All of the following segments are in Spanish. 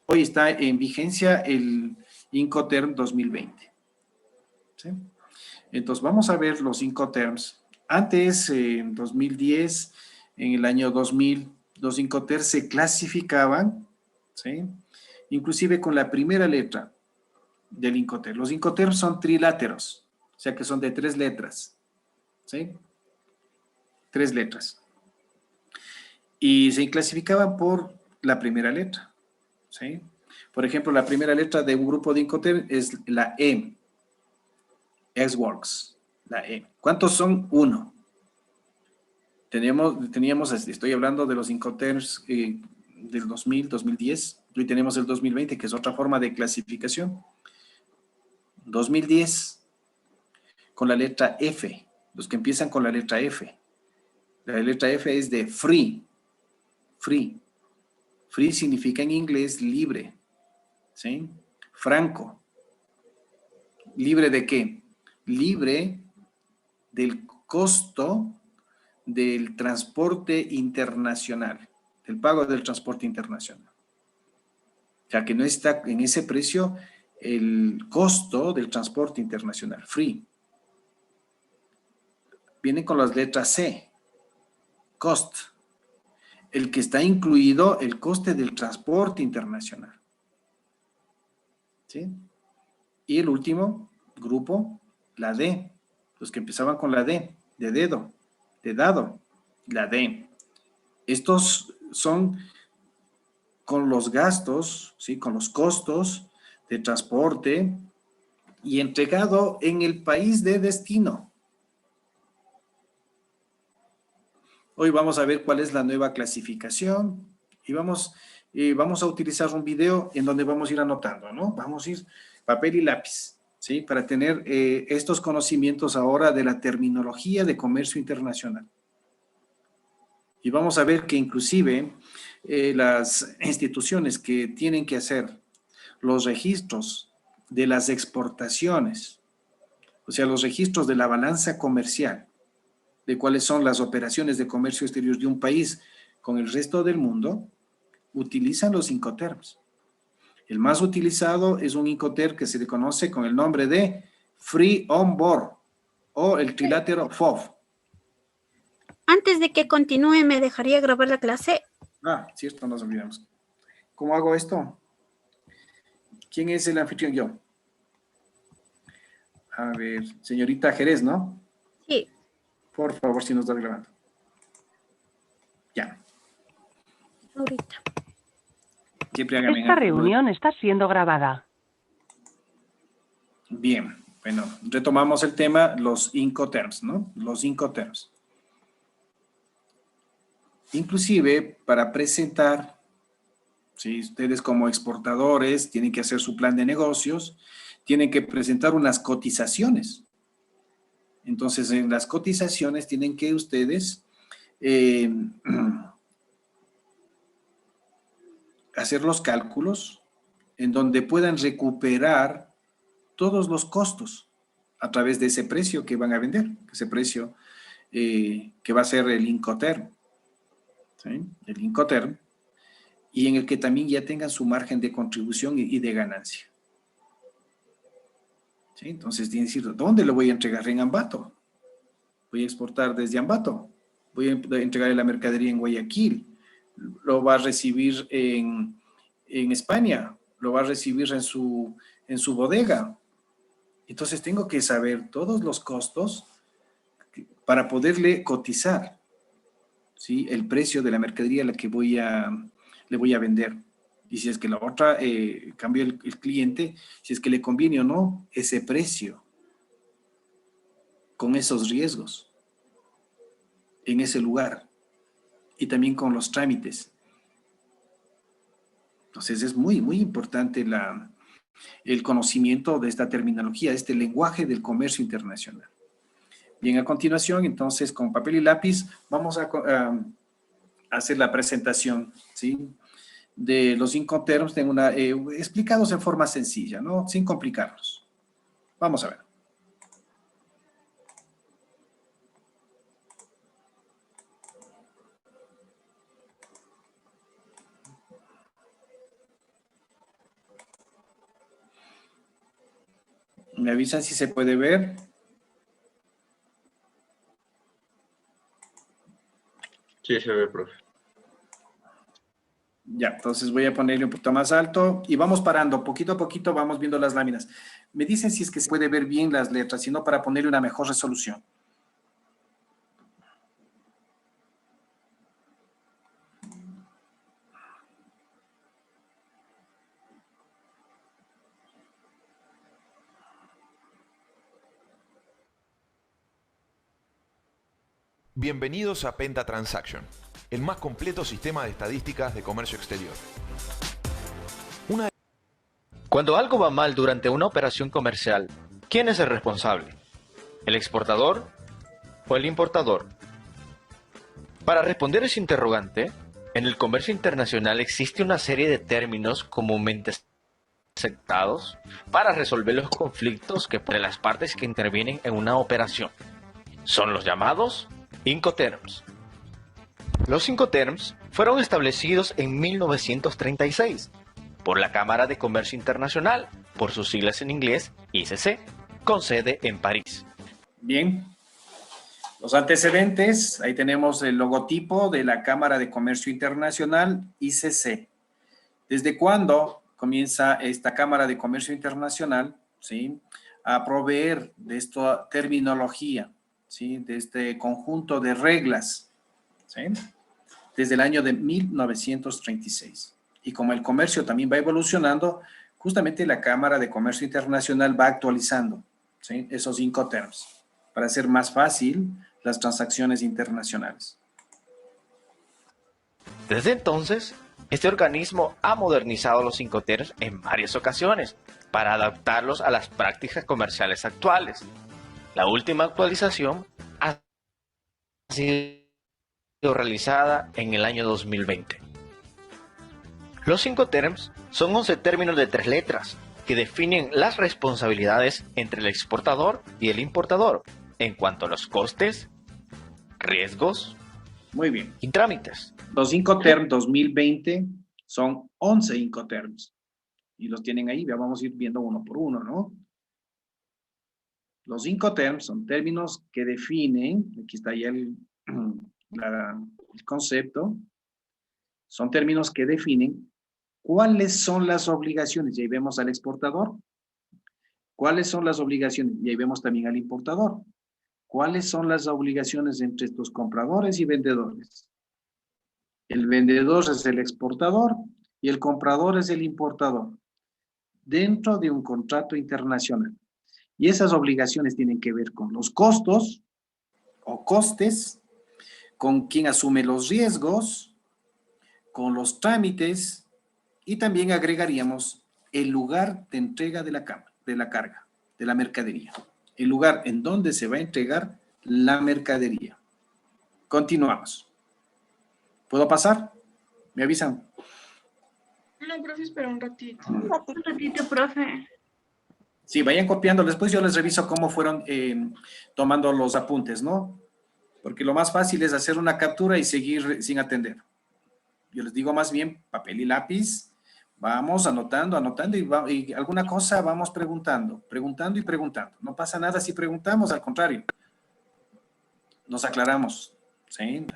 Hoy está en vigencia el Incoterm 2020. ¿Sí? Entonces, vamos a ver los Incoterms. Antes, en 2010, en el año 2000, los Incoterms se clasificaban, ¿sí? Inclusive con la primera letra del Incoterm. Los Incoterms son triláteros, o sea que son de 3 letras, ¿sí? 3 letras. Y se clasificaban por la primera letra, ¿sí? Por ejemplo, la primera letra de un grupo de Incoterm es la E. X-Works, la E. ¿Cuántos son? 1. Teníamos, estoy hablando de los Incoterms del 2000, 2010. Hoy tenemos el 2020, que es otra forma de clasificación. 2010, con la letra F, los que empiezan con la letra F. La letra F es de free. Free. Free significa en inglés libre. ¿Sí? Franco. ¿Libre de qué? Libre del costo del transporte internacional, del pago del transporte internacional. O sea, que no está en ese precio el costo del transporte internacional, free. Viene con las letras C, cost, el que está incluido el coste del transporte internacional. ¿Sí? Y el último grupo, la D, los que empezaban con la D, de dedo, de dado, la D. Estos son con los gastos, ¿sí? Con los costos de transporte y entregado en el país de destino. Hoy vamos a ver cuál es la nueva clasificación y vamos a utilizar un video en donde vamos a ir anotando, ¿no? Vamos a ir papel y lápiz, ¿sí? Para tener estos conocimientos ahora de la terminología de comercio internacional. Y vamos a ver que inclusive las instituciones que tienen que hacer los registros de las exportaciones, o sea, los registros de la balanza comercial, de cuáles son las operaciones de comercio exterior de un país con el resto del mundo, utilizan los Incoterms. El más utilizado es un Incoterm que se le conoce con el nombre de Free On Board o el trilátero FOB. Antes de que continúe, ¿me dejaría grabar la clase? Ah, cierto, nos olvidamos. ¿Cómo hago esto? ¿Quién es el anfitrión? Yo. A ver, señorita Jerez, ¿no? Sí. Por favor, si nos está grabando. Ya. Ahorita. Siempre hágame. Esta reunión está siendo grabada. Bien, bueno, retomamos el tema, los Incoterms, ¿no? Los Incoterms. Inclusive, para presentar, si ustedes como exportadores tienen que hacer su plan de negocios, tienen que presentar unas cotizaciones. Entonces, en las cotizaciones tienen que ustedes hacer los cálculos en donde puedan recuperar todos los costos a través de ese precio que van a vender, ese precio que va a ser el Incoterm, ¿sí? El Incoterm, y en el que también ya tengan su margen de contribución y de ganancia. ¿Sí? Entonces, tiene que decir, ¿dónde lo voy a entregar? En Ambato. Voy a exportar desde Ambato. Voy a entregar la mercadería en Guayaquil. Lo va a recibir en España. Lo va a recibir en su bodega. Entonces, tengo que saber todos los costos para poderle cotizar, ¿sí? El precio de la mercadería a la que le voy a vender. Y si es que la otra, cambia el cliente, si es que le conviene o no ese precio, con esos riesgos, en ese lugar, y también con los trámites. Entonces es muy, muy importante el conocimiento de esta terminología, este lenguaje del comercio internacional. Bien, a continuación, entonces, con papel y lápiz, vamos a hacer la presentación, ¿sí? De los Incoterms explicados en forma sencilla, ¿no? Sin complicarlos. Vamos a ver. Me avisan si se puede ver. Sí, se ve, profe. Ya, entonces voy a ponerle un poquito más alto y vamos parando. Poquito a poquito vamos viendo las láminas. Me dicen si es que se puede ver bien las letras, sino para ponerle una mejor resolución. Bienvenidos a Penta Transaction, el más completo sistema de estadísticas de comercio exterior. Cuando algo va mal durante una operación comercial, ¿quién es el responsable? ¿El exportador o el importador? Para responder ese interrogante, en el comercio internacional existe una serie de términos comúnmente aceptados para resolver los conflictos que entre las partes que intervienen en una operación. Son los llamados Incoterms. Los Incoterms fueron establecidos en 1936 por la Cámara de Comercio Internacional, por sus siglas en inglés, ICC, con sede en París. Bien. Los antecedentes, ahí tenemos el logotipo de la Cámara de Comercio Internacional, ICC. ¿Desde cuándo comienza esta Cámara de Comercio Internacional, ¿sí?, a proveer de esta terminología, ¿sí?, de este conjunto de reglas, ¿sí?, desde el año de 1936. Y como el comercio también va evolucionando, justamente la Cámara de Comercio Internacional va actualizando, ¿sí?, esos Incoterms para hacer más fácil las transacciones internacionales. Desde entonces, este organismo ha modernizado los Incoterms en varias ocasiones para adaptarlos a las prácticas comerciales actuales. La última actualización ha sido realizada en el año 2020. Los Incoterms son 11 términos de 3 letras que definen las responsabilidades entre el exportador y el importador en cuanto a los costes, riesgos Muy bien. y trámites. Los Incoterms 2020 son 11 Incoterms. Y los tienen ahí, ya vamos a ir viendo uno por uno, ¿no? Los Incoterms son términos que definen, aquí está ya el concepto, son términos que definen cuáles son las obligaciones, y ahí vemos al exportador, cuáles son las obligaciones, y ahí vemos también al importador, cuáles son las obligaciones entre estos compradores y vendedores. El vendedor es el exportador y el comprador es el importador, dentro de un contrato internacional. Y esas obligaciones tienen que ver con los costos o costes, con quién asume los riesgos, con los trámites y también agregaríamos el lugar de entrega de la carga, de la mercadería. El lugar en donde se va a entregar la mercadería. Continuamos. ¿Puedo pasar? ¿Me avisan? No, profe, espera un ratito. Un ratito, profe. Sí, vayan copiando. Después yo les reviso cómo fueron tomando los apuntes, ¿no? Porque lo más fácil es hacer una captura y seguir sin atender. Yo les digo más bien papel y lápiz. Vamos anotando y alguna cosa vamos preguntando y preguntando. No pasa nada si preguntamos, al contrario. Nos aclaramos, ¿sí?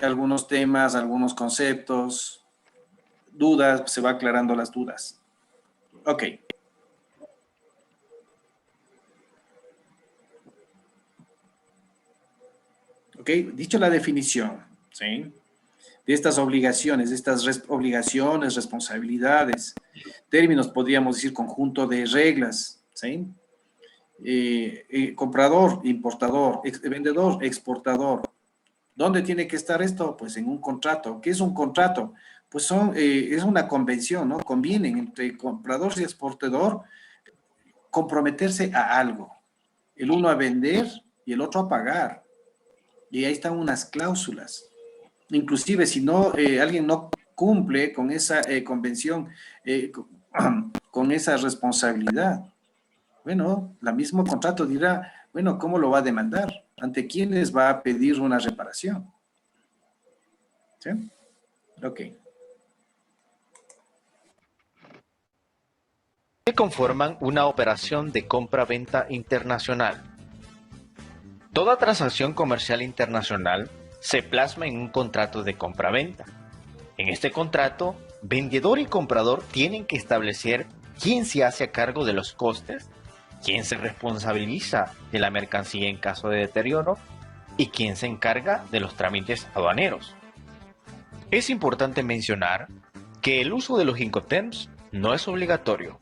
Algunos temas, algunos conceptos, dudas, se va aclarando las dudas. Ok. Ok, dicho la definición, ¿sí?, de estas obligaciones, responsabilidades, términos, podríamos decir conjunto de reglas, ¿sí? Comprador, importador, vendedor, exportador. ¿Dónde tiene que estar esto? Pues en un contrato. ¿Qué es un contrato? Pues es una convención, ¿no? Convienen entre comprador y exportador comprometerse a algo. El uno a vender y el otro a pagar. Y ahí están unas cláusulas. Inclusive si no, alguien no cumple con esa convención, con esa responsabilidad, bueno, el mismo contrato dirá, bueno, ¿cómo lo va a demandar? ¿Ante quiénes va a pedir una reparación? ¿Sí? Ok. conforman una operación de compra-venta internacional. Toda transacción comercial internacional se plasma en un contrato de compra-venta. En este contrato, vendedor y comprador tienen que establecer quién se hace a cargo de los costes, quién se responsabiliza de la mercancía en caso de deterioro y quién se encarga de los trámites aduaneros. Es importante mencionar que el uso de los Incoterms no es obligatorio,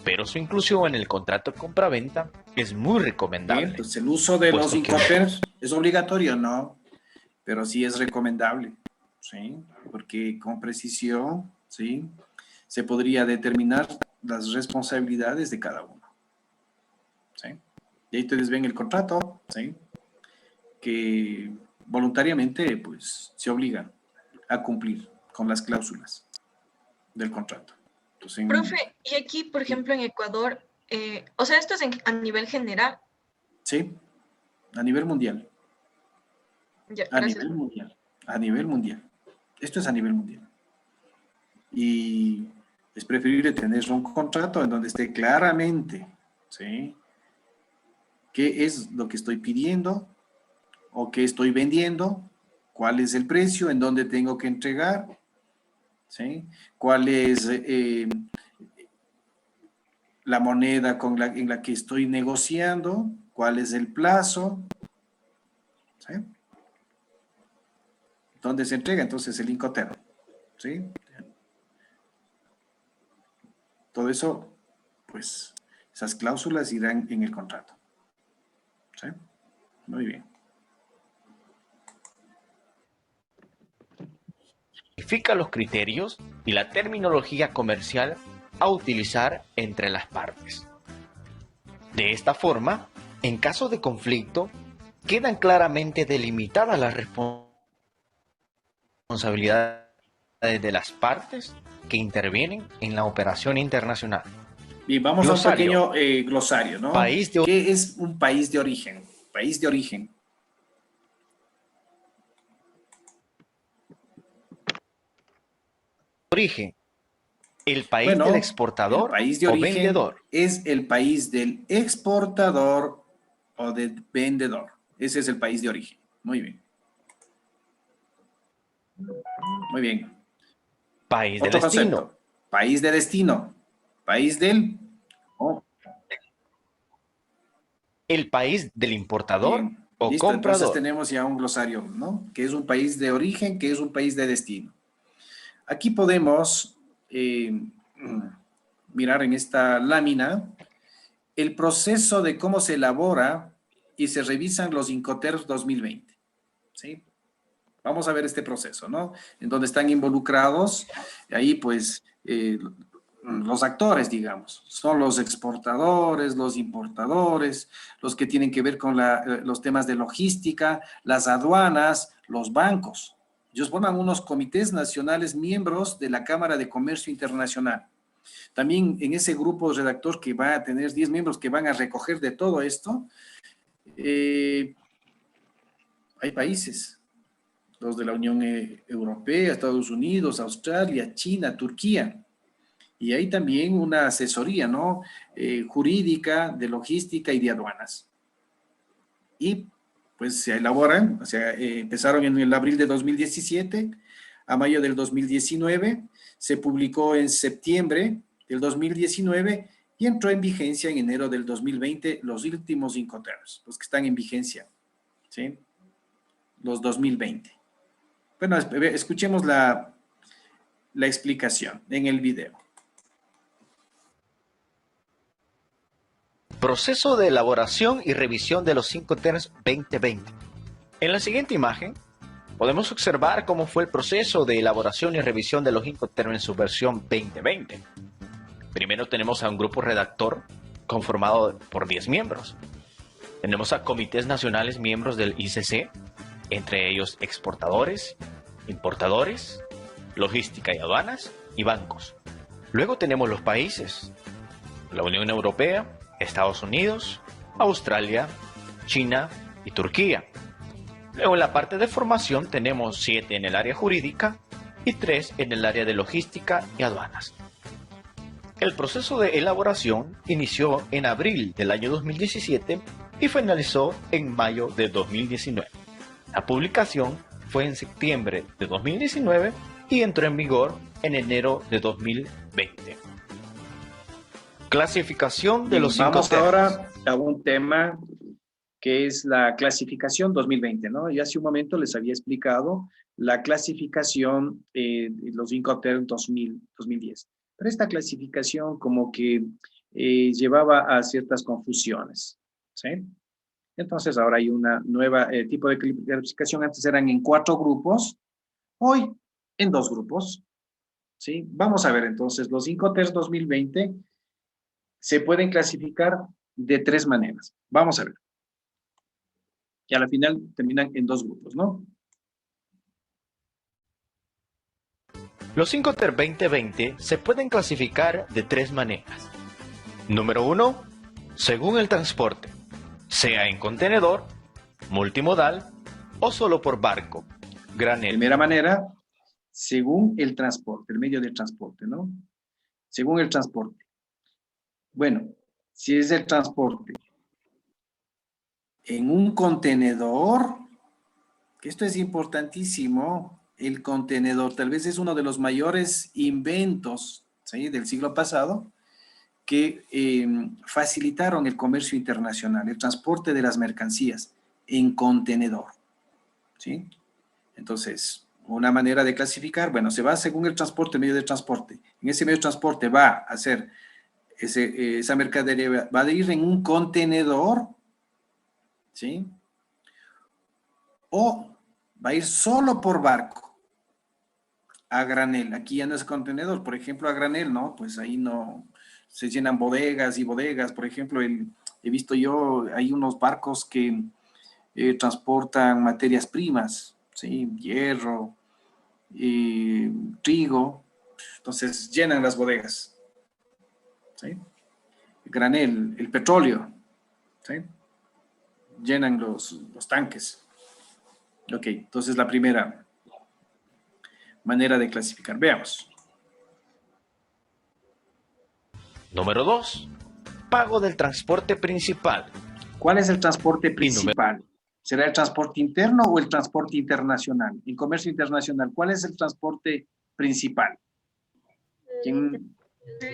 pero su inclusión en el contrato de compra-venta es muy recomendable. Bien, pues el uso de los Incoterms es obligatorio, no, pero sí es recomendable, ¿sí? Porque con precisión, ¿sí?, se podría determinar las responsabilidades de cada uno, ¿sí? Y ahí ustedes ven el contrato, ¿sí?, que voluntariamente, pues, se obligan a cumplir con las cláusulas del contrato. Entonces, Profe, y aquí, por ejemplo, en Ecuador, o sea, esto es a nivel general. sí, a nivel mundial. Ya, A gracias. nivel mundial. A nivel mundial. Esto es a nivel mundial. Y es preferible tener un contrato en donde esté claramente, ¿sí?, qué es lo que estoy pidiendo o qué estoy vendiendo, cuál es el precio, en dónde tengo que entregar, ¿sí?, cuál es la moneda en la que estoy negociando, cuál es el plazo, ¿sí?, dónde se entrega entonces el Incoterm, ¿sí? Todo eso, pues, esas cláusulas irán en el contrato, ¿sí? Muy bien. Identifica los criterios y la terminología comercial a utilizar entre las partes. De esta forma, en caso de conflicto, quedan claramente delimitadas las responsabilidades de las partes que intervienen en la operación internacional. Bien, vamos Glosario. a un pequeño glosario, ¿no? País de ¿Qué es un país de origen? País de origen. origen. El país Bueno, del el exportador país de o origen vendedor. es el país del exportador o del vendedor. Ese es el país de origen. Muy bien. Muy bien. País de Otro destino. concepto. País de destino. País del... oh, El país del importador bien. o Listo, entonces comprador. tenemos ya un glosario, ¿no? Que es un país de origen, que es un país de destino. Aquí podemos mirar en esta lámina el proceso de cómo se elabora y se revisan los Incoterms 2020, ¿sí? Vamos a ver este proceso, ¿no? En donde están involucrados, ahí pues los actores, digamos, son los exportadores, los importadores, los que tienen que ver con los temas de logística, las aduanas, los bancos. Ellos forman unos comités nacionales miembros de la Cámara de Comercio Internacional. También en ese grupo redactor que va a tener 10 miembros que van a recoger de todo esto, hay países, los de la Unión Europea, Estados Unidos, Australia, China, Turquía. Y hay también una asesoría, ¿no?, jurídica, de logística y de aduanas. Y pues se elaboran, o sea, empezaron en el abril de 2017, a mayo del 2019, se publicó en septiembre del 2019 y entró en vigencia en enero del 2020 los últimos Incoterms, los que están en vigencia, ¿sí? Los 2020. Bueno, escuchemos la explicación en el video. Proceso de elaboración y revisión de los Incoterms 2020. En la siguiente imagen, podemos observar cómo fue el proceso de elaboración y revisión de los Incoterms en su versión 2020. Primero tenemos a un grupo redactor conformado por 10 miembros. Tenemos a comités nacionales miembros del ICC, entre ellos exportadores, importadores, logística y aduanas y bancos. Luego tenemos los países, la Unión Europea, Estados Unidos, Australia, China y Turquía. Luego en la parte de formación tenemos 7 en el área jurídica y 3 en el área de logística y aduanas. El proceso de elaboración inició en abril del año 2017 y finalizó en mayo de 2019. La publicación fue en septiembre de 2019 y entró en vigor en enero de 2020. Clasificación de los 5 Vamos temas. ahora a un tema que es la clasificación 2020, ¿no? Y hace un momento les había explicado la clasificación de los Incoterms 2010. Pero esta clasificación como que llevaba a ciertas confusiones, ¿sí? Entonces ahora hay una nueva tipo de clasificación. Antes eran en 4 grupos, hoy en 2 grupos, ¿sí? Vamos a ver entonces, los Incoterms 2020 se pueden clasificar de 3 maneras. Vamos a ver. Y a la final terminan en 2 grupos, ¿no? Los Incoterms 2020 se pueden clasificar de 3 maneras. Número 1, según el transporte, sea en contenedor, multimodal o solo por barco, granel. Primera manera, según el transporte, el medio de transporte, ¿no? Según el transporte. Bueno, si es el transporte en un contenedor, que esto es importantísimo, el contenedor tal vez es uno de los mayores inventos, ¿sí?, del siglo pasado, que facilitaron el comercio internacional, el transporte de las mercancías en contenedor, ¿sí? Entonces, una manera de clasificar, bueno, se va según el transporte, el medio de transporte. En ese medio de transporte va a hacer, esa mercadería va a ir en un contenedor, ¿sí? O va a ir solo por barco, a granel. Aquí ya no es contenedor, por ejemplo, a granel, ¿no? Pues ahí no se llenan bodegas y bodegas. Por ejemplo, he visto yo, hay unos barcos que transportan materias primas, ¿sí? Hierro, trigo, entonces llenan las bodegas, ¿sí? Granel, el petróleo, ¿sí? Llenan los tanques. Ok, entonces la primera manera de clasificar. Veamos. Número 2, pago del transporte principal. ¿Cuál es el transporte principal? ¿Será el transporte interno o el transporte internacional? En comercio internacional, ¿cuál es el transporte principal? ¿Quién?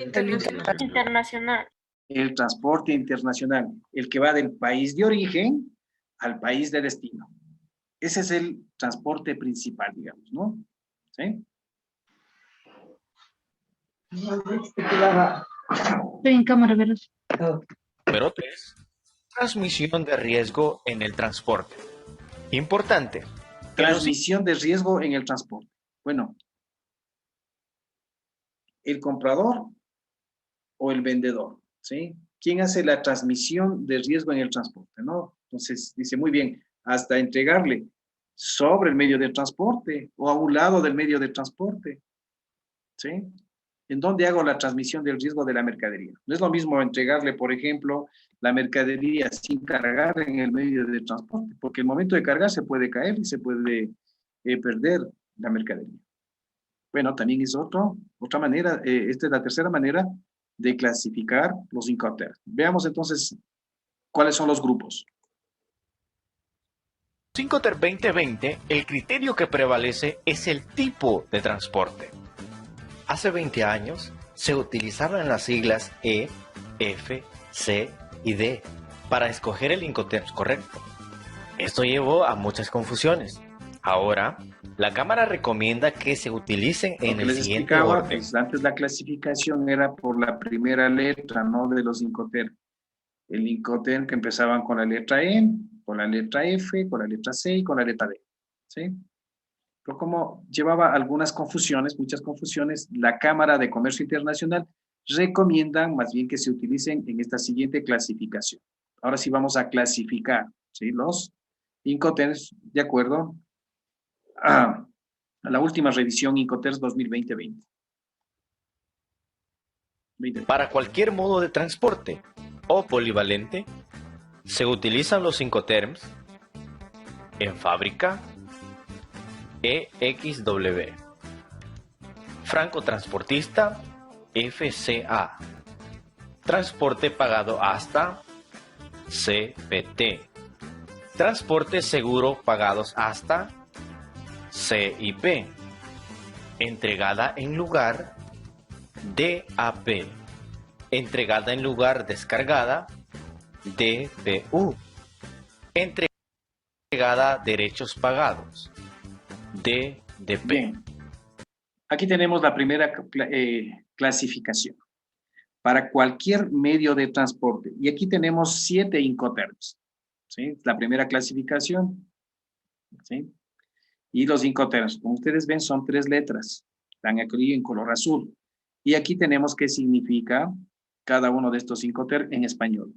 Internacional. El transporte internacional, el que va del país de origen al país de destino. Ese es el transporte principal, digamos, ¿no? ¿Sí? Estoy en cámara, ¿verdad? Número 3, transmisión de riesgo en el transporte. Importante. Transmisión de riesgo en el transporte. Bueno, el comprador o el vendedor, ¿sí? ¿Quién hace la transmisión de riesgo en el transporte, no? Entonces, dice, muy bien, hasta entregarle sobre el medio de transporte o a un lado del medio de transporte, ¿sí? ¿En dónde hago la transmisión del riesgo de la mercadería? No es lo mismo entregarle, por ejemplo, la mercadería sin cargar en el medio de transporte, porque el momento de cargar se puede caer y se puede perder la mercadería. Bueno, también es otra manera, esta es la tercera manera de clasificar los Incoterms. Veamos entonces cuáles son los grupos. Incoterms 2020, el criterio que prevalece es el tipo de transporte. Hace 20 años se utilizaban las siglas E, F, C y D para escoger el Incoterms correcto. Esto llevó a muchas confusiones. Ahora, la Cámara recomienda que se utilicen en el siguiente orden. Pues antes la clasificación era por la primera letra, ¿no?, de los Incoterms. El Incoterm que empezaban con la letra E, con la letra F, con la letra C y con la letra D, ¿sí? Pero como llevaba algunas confusiones, muchas confusiones, la Cámara de Comercio Internacional recomiendan más bien que se utilicen en esta siguiente clasificación. Ahora sí vamos a clasificar, ¿sí?, los Incoterms de acuerdo a la última revisión Incoterms 2020-20. Para cualquier modo de transporte o polivalente, se utilizan los Incoterms en fábrica, EXW, francotransportista FCA. Transporte pagado hasta CPT. Transporte seguro pagados hasta CIP. Entregada en lugar DAP. Entregada en lugar descargada DPU. Entregada derechos pagados DDP. Bien. Aquí tenemos la primera clasificación para cualquier medio de transporte. Y aquí tenemos 7 Incoterms. ¿Sí? La primera clasificación. ¿Sí? Y los Incoterms, como ustedes ven, son 3 letras. Están aquí en color azul. Y aquí tenemos qué significa cada uno de estos Incoterms en español.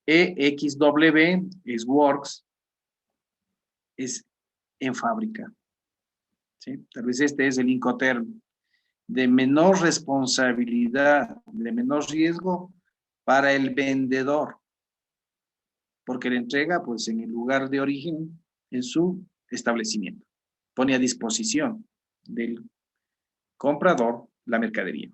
EXW es works, es en fábrica. ¿Sí? Tal vez este es el Incoterm de menor responsabilidad, de menor riesgo para el vendedor, porque le entrega pues en el lugar de origen, en su establecimiento. Pone a disposición del comprador la mercadería.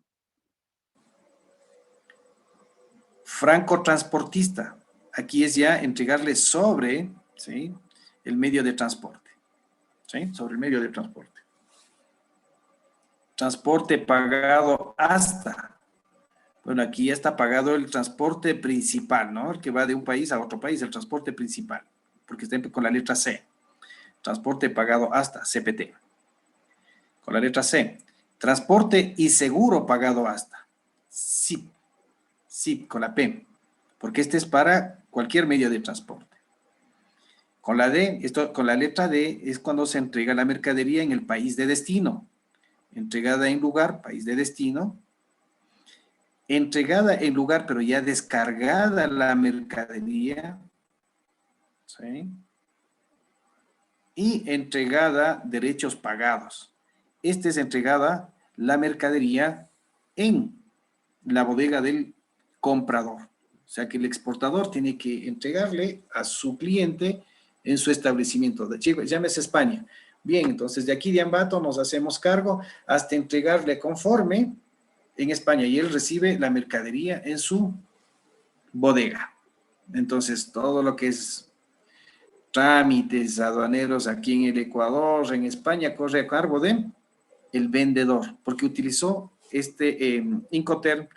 Francotransportista, aquí es ya entregarle sobre, ¿sí?, el medio de transporte, ¿sí?, sobre el medio de transporte. Transporte pagado hasta. Bueno, aquí ya está pagado el transporte principal, ¿no? El que va de un país a otro país, el transporte principal, porque está con la letra C. Transporte pagado hasta, CPT. Con la letra C. Transporte y seguro pagado hasta, SIP. SIP, con la P, porque este es para cualquier medio de transporte. Con la D, con la letra D, es cuando se entrega la mercadería en el país de destino. Entregada en lugar, país de destino. Entregada en lugar, pero ya descargada la mercadería. ¿Sí? Y entregada derechos pagados. Esta es entregada la mercadería en la bodega del comprador. O sea que el exportador tiene que entregarle a su cliente en su establecimiento. Chicos, llámese España. Bien, entonces de aquí de Ambato nos hacemos cargo hasta entregarle conforme en España y él recibe la mercadería en su bodega. Entonces todo lo que es trámites aduaneros aquí en el Ecuador, en España, corre a cargo de el vendedor, porque utilizó este Incoterm,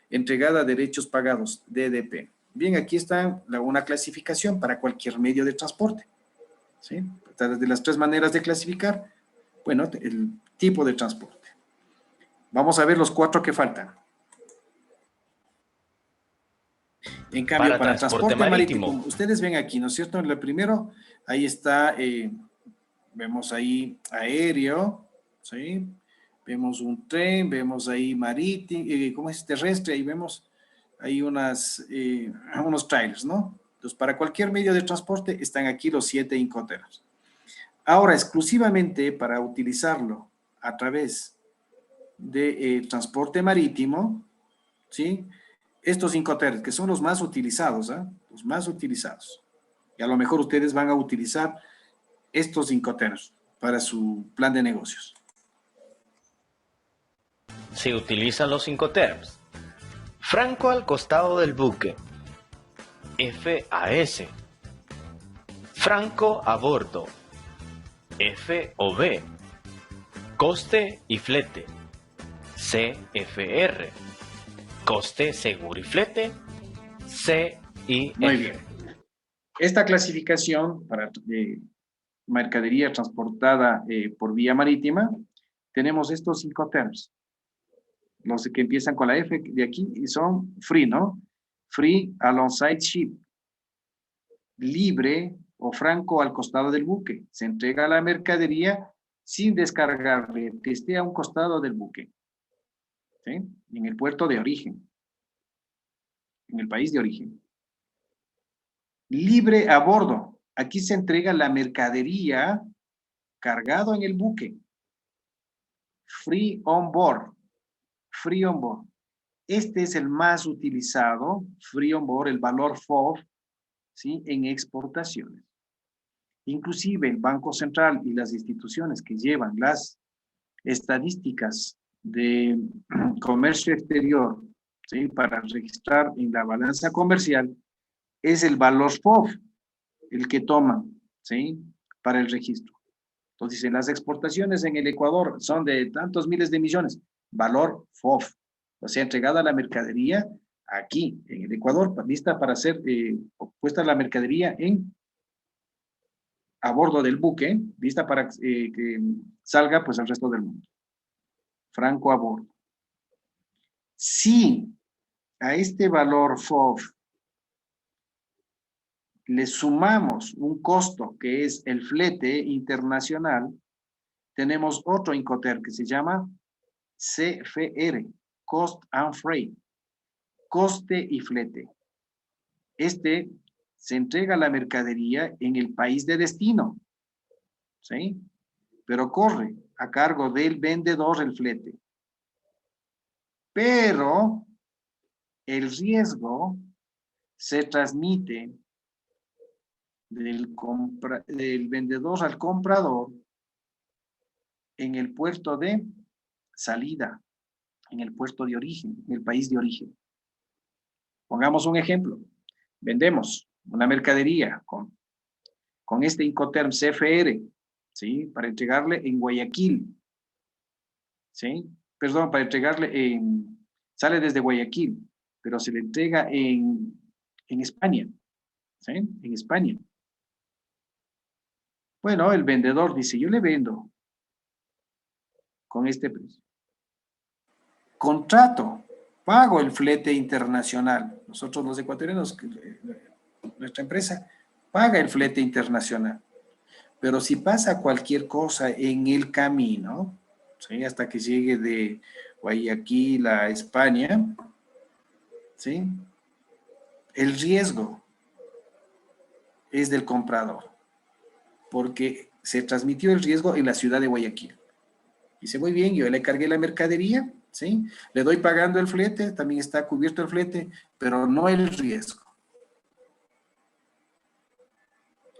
entregada a derechos pagados, DDP. Bien, aquí está una clasificación para cualquier medio de transporte. ¿Sí? De las 3 maneras de clasificar, bueno, el tipo de transporte. Vamos a ver los 4 que faltan. En cambio, para transporte marítimo, ustedes ven aquí, ¿no es cierto? En lo primero, ahí está, vemos ahí aéreo, ¿sí? Vemos un tren, vemos ahí marítimo, ¿cómo es? Terrestre, ahí vemos ahí unos trailers, ¿no? Entonces, para cualquier medio de transporte están aquí los 7 Incoterms. Ahora, exclusivamente para utilizarlo a través de transporte marítimo, ¿sí? Estos Incoterms, que son los más utilizados, ¿eh? Los más utilizados. Y a lo mejor ustedes van a utilizar estos Incoterms para su plan de negocios. Se utilizan los Incoterms. Franco al costado del buque. FAS. Franco a bordo. FOB. Coste y flete. CFR. Coste, seguro y flete. CIF. Muy bien. Esta clasificación para mercadería transportada por vía marítima, tenemos estos 5 terms. Los que empiezan con la F de aquí y son free, ¿no? Free alongside ship. Libre o franco al costado del buque. Se entrega la mercadería sin descargarle, que esté a un costado del buque. ¿Sí? En el puerto de origen. En el país de origen. Libre a bordo. Aquí se entrega la mercadería cargado en el buque. Free on board. Free on board. Este es el más utilizado, free on board, el valor FOB, ¿sí?, en exportaciones. Inclusive el Banco Central y las instituciones que llevan las estadísticas de comercio exterior, ¿sí? Para registrar en la balanza comercial es el valor FOB, el que toman, ¿sí? Para el registro. Entonces, dice, las exportaciones en el Ecuador son de tantos miles de millones, valor FOB, o sea, entregada la mercadería aquí, en el Ecuador, lista para ser puesta la mercadería a bordo del buque, lista para que salga pues al resto del mundo. Franco a bordo. Si a este valor FOB le sumamos un costo que es el flete internacional, tenemos otro Incoterm que se llama CFR, Cost and Freight, coste y flete. Este se entrega la mercadería en el país de destino, ¿sí? Pero corre a cargo del vendedor el flete. Pero el riesgo se transmite del vendedor al comprador en el puerto de salida, en el puerto de origen, en el país de origen. Pongamos un ejemplo. Vendemos una mercadería con este Incoterm CFR, ¿sí? Para entregarle en Guayaquil, ¿sí? Perdón, para entregarle sale desde Guayaquil, pero se le entrega en España, ¿sí? En España. Bueno, el vendedor dice, yo le vendo con este precio. Contrato, pago el flete internacional. Nosotros los ecuatorianos, nuestra empresa, paga el flete internacional. Pero si pasa cualquier cosa en el camino, ¿sí? Hasta que llegue de Guayaquil a España, ¿sí? El riesgo es del comprador, porque se transmitió el riesgo en la ciudad de Guayaquil. Dice, muy bien, yo le cargué la mercadería, ¿sí? Le doy pagando el flete, también está cubierto el flete, pero no el riesgo.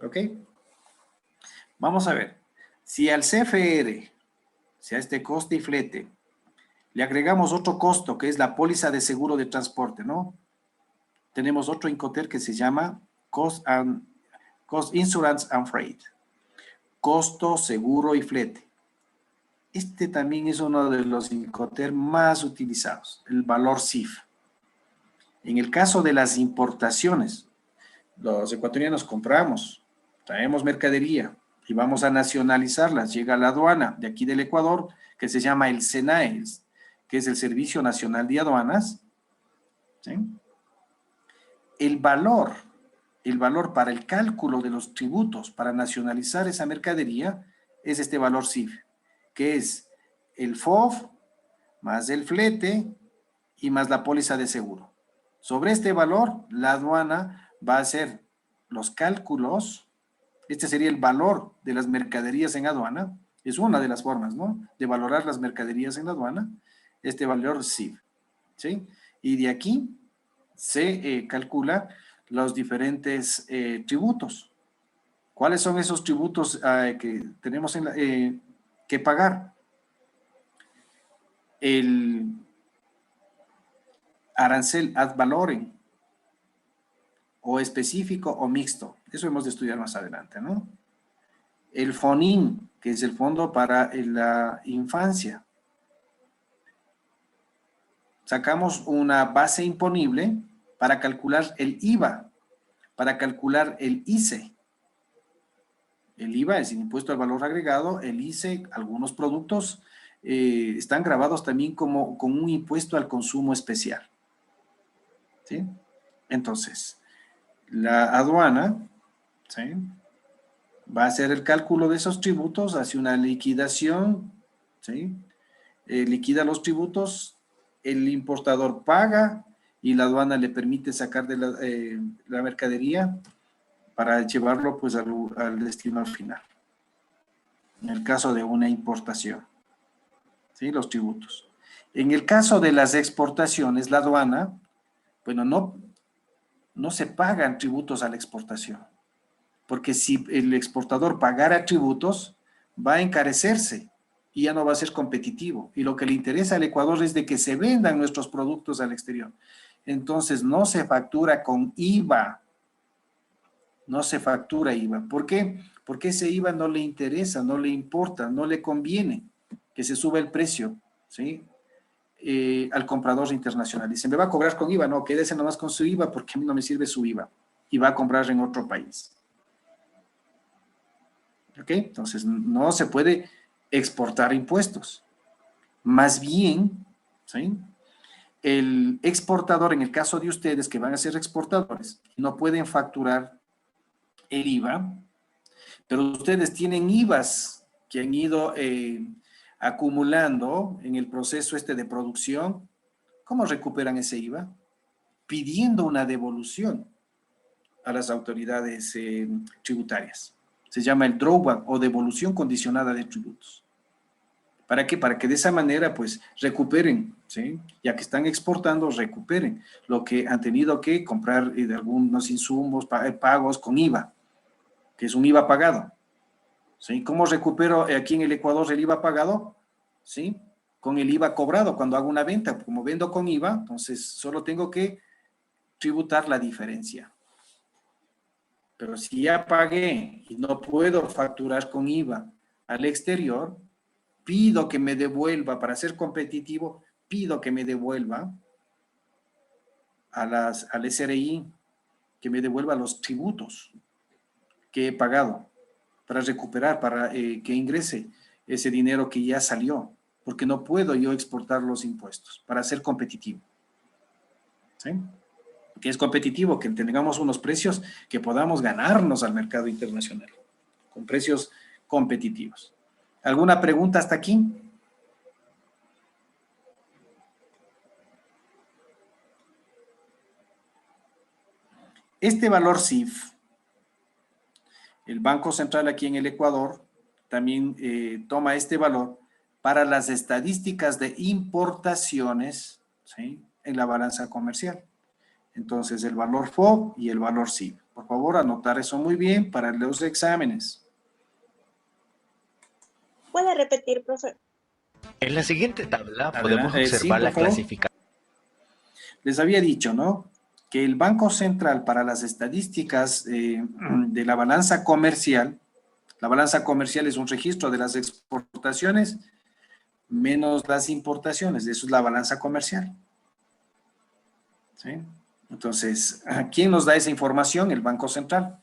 ¿Ok? Vamos a ver. Si al CFR, si a este coste y flete, le agregamos otro costo, que es la póliza de seguro de transporte, ¿no? Tenemos otro Incoterm que se llama Cost Insurance and Freight. Costo, seguro y flete. Este también es uno de los Incoterm más utilizados, el valor CIF. En el caso de las importaciones, los ecuatorianos compramos, traemos mercadería y vamos a nacionalizarlas. Llega a la aduana de aquí del Ecuador, que se llama el SENAE, que es el Servicio Nacional de Aduanas. ¿Sí? El valor para el cálculo de los tributos para nacionalizar esa mercadería es este valor CIF, que es el FOB más el flete y más la póliza de seguro. Sobre este valor, la aduana va a hacer los cálculos. Este sería el valor de las mercaderías en aduana. Es una de las formas, ¿no? De valorar las mercaderías en aduana. Este valor CIF, ¿sí? Y de aquí se calcula los diferentes tributos. ¿Cuáles son esos tributos que tenemos que pagar? El arancel ad valorem, o específico o mixto. Eso hemos de estudiar más adelante, ¿no? El FONIN, que es el Fondo para la Infancia. Sacamos una base imponible para calcular el IVA, para calcular el ICE. El IVA es el impuesto al valor agregado, el ICE, algunos productos están grabados también con un impuesto al consumo especial. ¿Sí? Entonces, la aduana, ¿sí?, va a hacer el cálculo de esos tributos, hace una liquidación, ¿sí? Liquida los tributos, el importador paga y la aduana le permite sacar de la mercadería para llevarlo pues al destino final. En el caso de una importación, ¿sí?, los tributos. En el caso de las exportaciones, la aduana, bueno, no se pagan tributos a la exportación, porque si el exportador pagara tributos, va a encarecerse y ya no va a ser competitivo. Y lo que le interesa al Ecuador es de que se vendan nuestros productos al exterior. Entonces, no se factura con IVA. No se factura IVA. ¿Por qué? Porque ese IVA no le interesa, no le importa, no le conviene que se suba el precio, ¿sí? Al comprador internacional. Dice, ¿me va a cobrar con IVA? No, quédese nomás con su IVA porque a mí no me sirve su IVA. Y va a comprar en otro país. ¿Ok? Entonces, no se puede exportar impuestos. Más bien, ¿sí? El exportador, en el caso de ustedes que van a ser exportadores, no pueden facturar el IVA, pero ustedes tienen IVAs que han ido acumulando en el proceso de producción. ¿Cómo recuperan ese IVA? Pidiendo una devolución a las autoridades tributarias. Se llama el drawback o devolución condicionada de tributos. ¿Para qué? Para que de esa manera, pues, recuperen, ¿sí? Ya que están exportando, recuperen lo que han tenido que comprar de algunos insumos, pagos con IVA, que es un IVA pagado, ¿sí? ¿Cómo recupero aquí en el Ecuador el IVA pagado? ¿Sí? Con el IVA cobrado cuando hago una venta. Como vendo con IVA, entonces solo tengo que tributar la diferencia. Pero si ya pagué y no puedo facturar con IVA al exterior, pido que me devuelva, para ser competitivo, pido que me devuelva al SRI, que me devuelva los tributos que he pagado para recuperar, para que ingrese ese dinero que ya salió, porque no puedo yo exportar los impuestos para ser competitivo. ¿Sí? Que es competitivo, que tengamos unos precios que podamos ganarnos al mercado internacional, con precios competitivos. ¿Alguna pregunta hasta aquí? Este valor CIF, el Banco Central aquí en el Ecuador, también toma este valor para las estadísticas de importaciones, ¿sí? En la balanza comercial. Entonces, el valor FOB y el valor CIF. Por favor, anotar eso muy bien para los exámenes. ¿Puede repetir, profe? En la siguiente tabla Adelante. podemos Sí, observar por la favor. clasificación. Les había dicho, ¿no? Que el Banco Central para las estadísticas de la balanza comercial es un registro de las exportaciones menos las importaciones, eso es la balanza comercial. ¿Sí? Entonces, ¿quién nos da esa información? El Banco Central.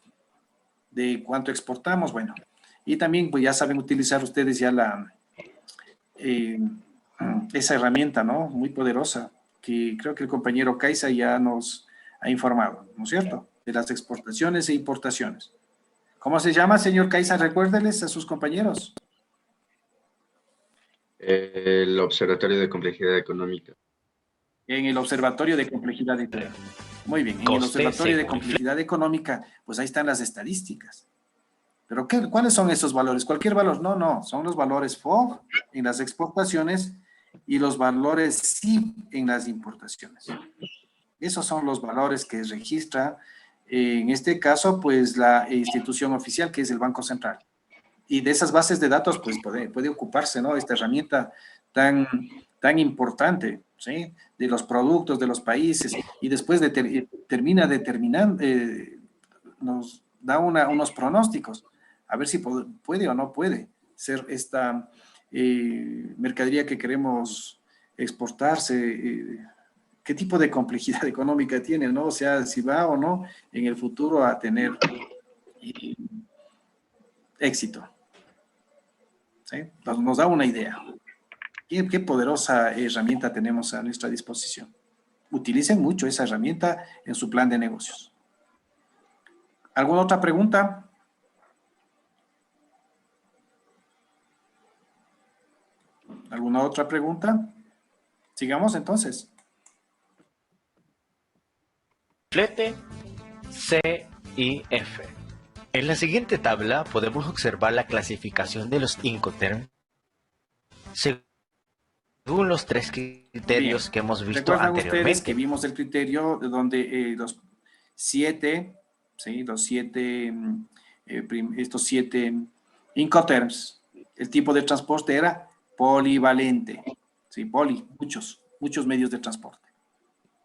¿De cuánto exportamos? Bueno, y también pues ya saben utilizar ustedes ya esa herramienta, ¿no? Muy poderosa, que creo que el compañero Caiza ya nos ha informado, ¿no es cierto? De las exportaciones e importaciones. ¿Cómo se llama, señor Caiza? Recuérdeles a sus compañeros. El Observatorio de Complejidad Económica. En el Observatorio de Complejidad Económica. Muy bien, en el Coste Observatorio de según Complejidad Económica, pues ahí están las estadísticas. ¿Pero cuáles son esos valores? ¿Cualquier valor? No, no, son los valores FOB en las exportaciones y los valores CIF en las importaciones. Esos son los valores que registra, en este caso, pues la institución oficial, que es el Banco Central. Y de esas bases de datos, pues puede ocuparse, ¿no? Esta herramienta tan importante, ¿sí? De los productos, de los países, y después termina determinando, nos da unos pronósticos, a ver si puede o no puede ser esta mercadería que queremos exportarse, qué tipo de complejidad económica tiene, ¿no? O sea, si va o no en el futuro a tener éxito. ¿Sí? Nos da una idea. Qué poderosa herramienta tenemos a nuestra disposición. Utilicen mucho esa herramienta en su plan de negocios. ¿Alguna otra pregunta? ¿Alguna otra pregunta? Sigamos entonces. Flete CIF. En la siguiente tabla podemos observar la clasificación de los Incoterms según los tres criterios que hemos visto ¿Recuerdan anteriormente? ustedes que vimos el criterio donde los 7, ¿sí? Estos 7 Incoterms, el tipo de transporte era polivalente. Sí, muchos medios de transporte.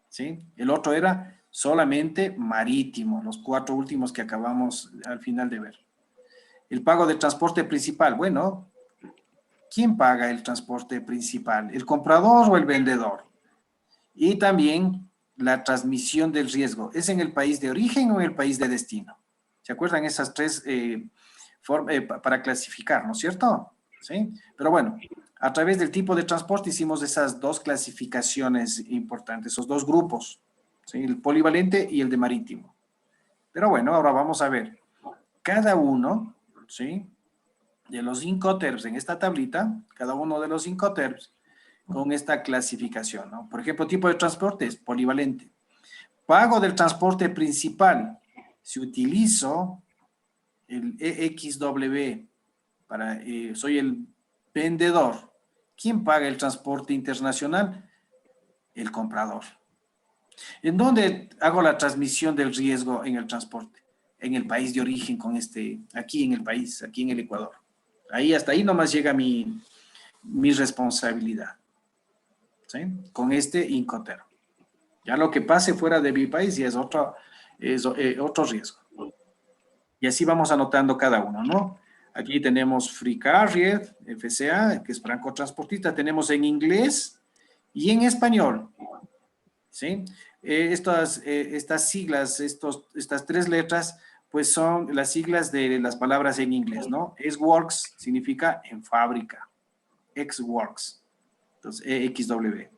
¿Sí? El otro era solamente marítimo, los 4 últimos que acabamos al final de ver. El pago de transporte principal, bueno, ¿quién paga el transporte principal? ¿El comprador o el vendedor? Y también la transmisión del riesgo, ¿es en el país de origen o en el país de destino? ¿Se acuerdan esas 3 para clasificar, ¿no es cierto? ¿Sí? Pero bueno, a través del tipo de transporte hicimos esas 2 clasificaciones importantes, esos 2 grupos, ¿sí? El polivalente y el de marítimo. Pero bueno, ahora vamos a ver cada uno, ¿sí?, de los Incoterms en esta tablita, cada uno de los Incoterms con esta clasificación, ¿no? Por ejemplo, tipo de transporte es polivalente. Pago del transporte principal. Si utilizo el EXW para, soy el vendedor, ¿quién paga el transporte internacional? El comprador. ¿En dónde hago la transmisión del riesgo en el transporte? En el país de origen, aquí en el país, aquí en el Ecuador. Ahí, hasta ahí nomás llega mi responsabilidad, ¿sí? Con este Incoterm. Ya lo que pase fuera de mi país ya es otro riesgo. Y así vamos anotando cada uno, ¿no? Aquí tenemos Free Carrier, FCA, que es francotransportista. Tenemos en inglés y en español, ¿sí? Estas siglas, estas 3 letras, pues son las siglas de las palabras en inglés, ¿no? S-Works significa en fábrica. X-Works. Entonces, EXW.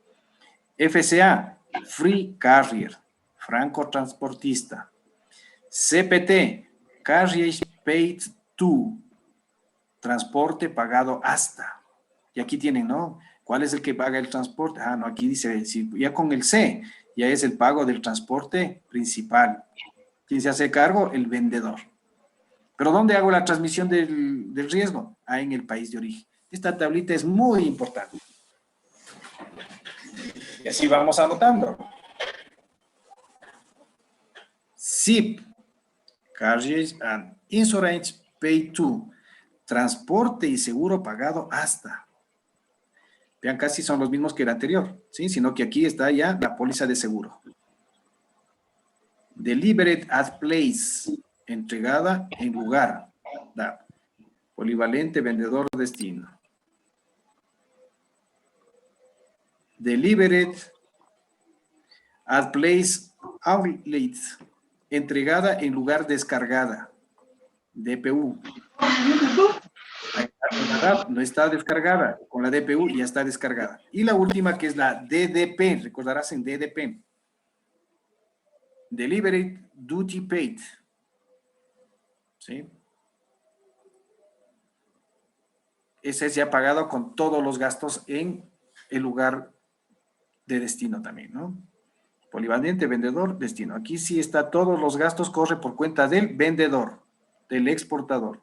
FCA, Free Carrier, francotransportista. CPT, Carriage Paid to, transporte pagado hasta. Y aquí tienen, ¿no? ¿Cuál es el que paga el transporte? Ah, no, aquí dice, ya con el C, ya es el pago del transporte principal. ¿Quién se hace cargo? El vendedor. ¿Pero dónde hago la transmisión del riesgo? Ah, en el país de origen. Esta tablita es muy importante. Y así vamos anotando. SIP, Carriage and Insurance Paid to, transporte y seguro pagado hasta. Vean, casi son los mismos que el anterior, ¿sí? Sino que aquí está ya la póliza de seguro. Delivered at place, entregada en lugar. Polivalente, vendedor, destino. Delivered at place outlet, entregada en lugar descargada. DPU. No está descargada, con la DPU ya está descargada. Y la última, que es la DDP, recordarás en DDP. Delivered Duty Paid. ¿Sí? Ese es ya pagado con todos los gastos en el lugar de destino también, ¿no? Polivalente, vendedor, destino. Aquí sí está, todos los gastos corre por cuenta del vendedor, del exportador.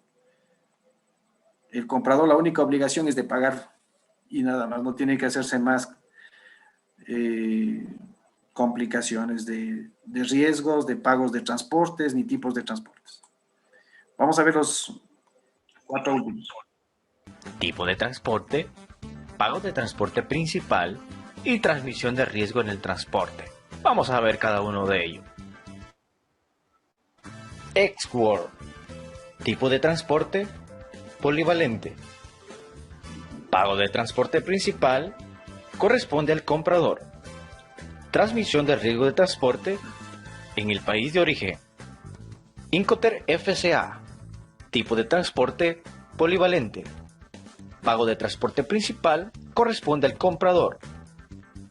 El comprador, la única obligación es de pagar y nada más, no tiene que hacerse más complicaciones de riesgos, de pagos de transportes, ni tipos de transportes. Vamos a ver los 4 últimos. Tipo de transporte, pago de transporte principal y transmisión de riesgo en el transporte. Vamos a ver cada uno de ellos. X-World, tipo de transporte, polivalente. Pago de transporte principal corresponde al comprador. Transmisión de riesgo de transporte en el país de origen. Incoterm FCA, tipo de transporte polivalente. Pago de transporte principal corresponde al comprador.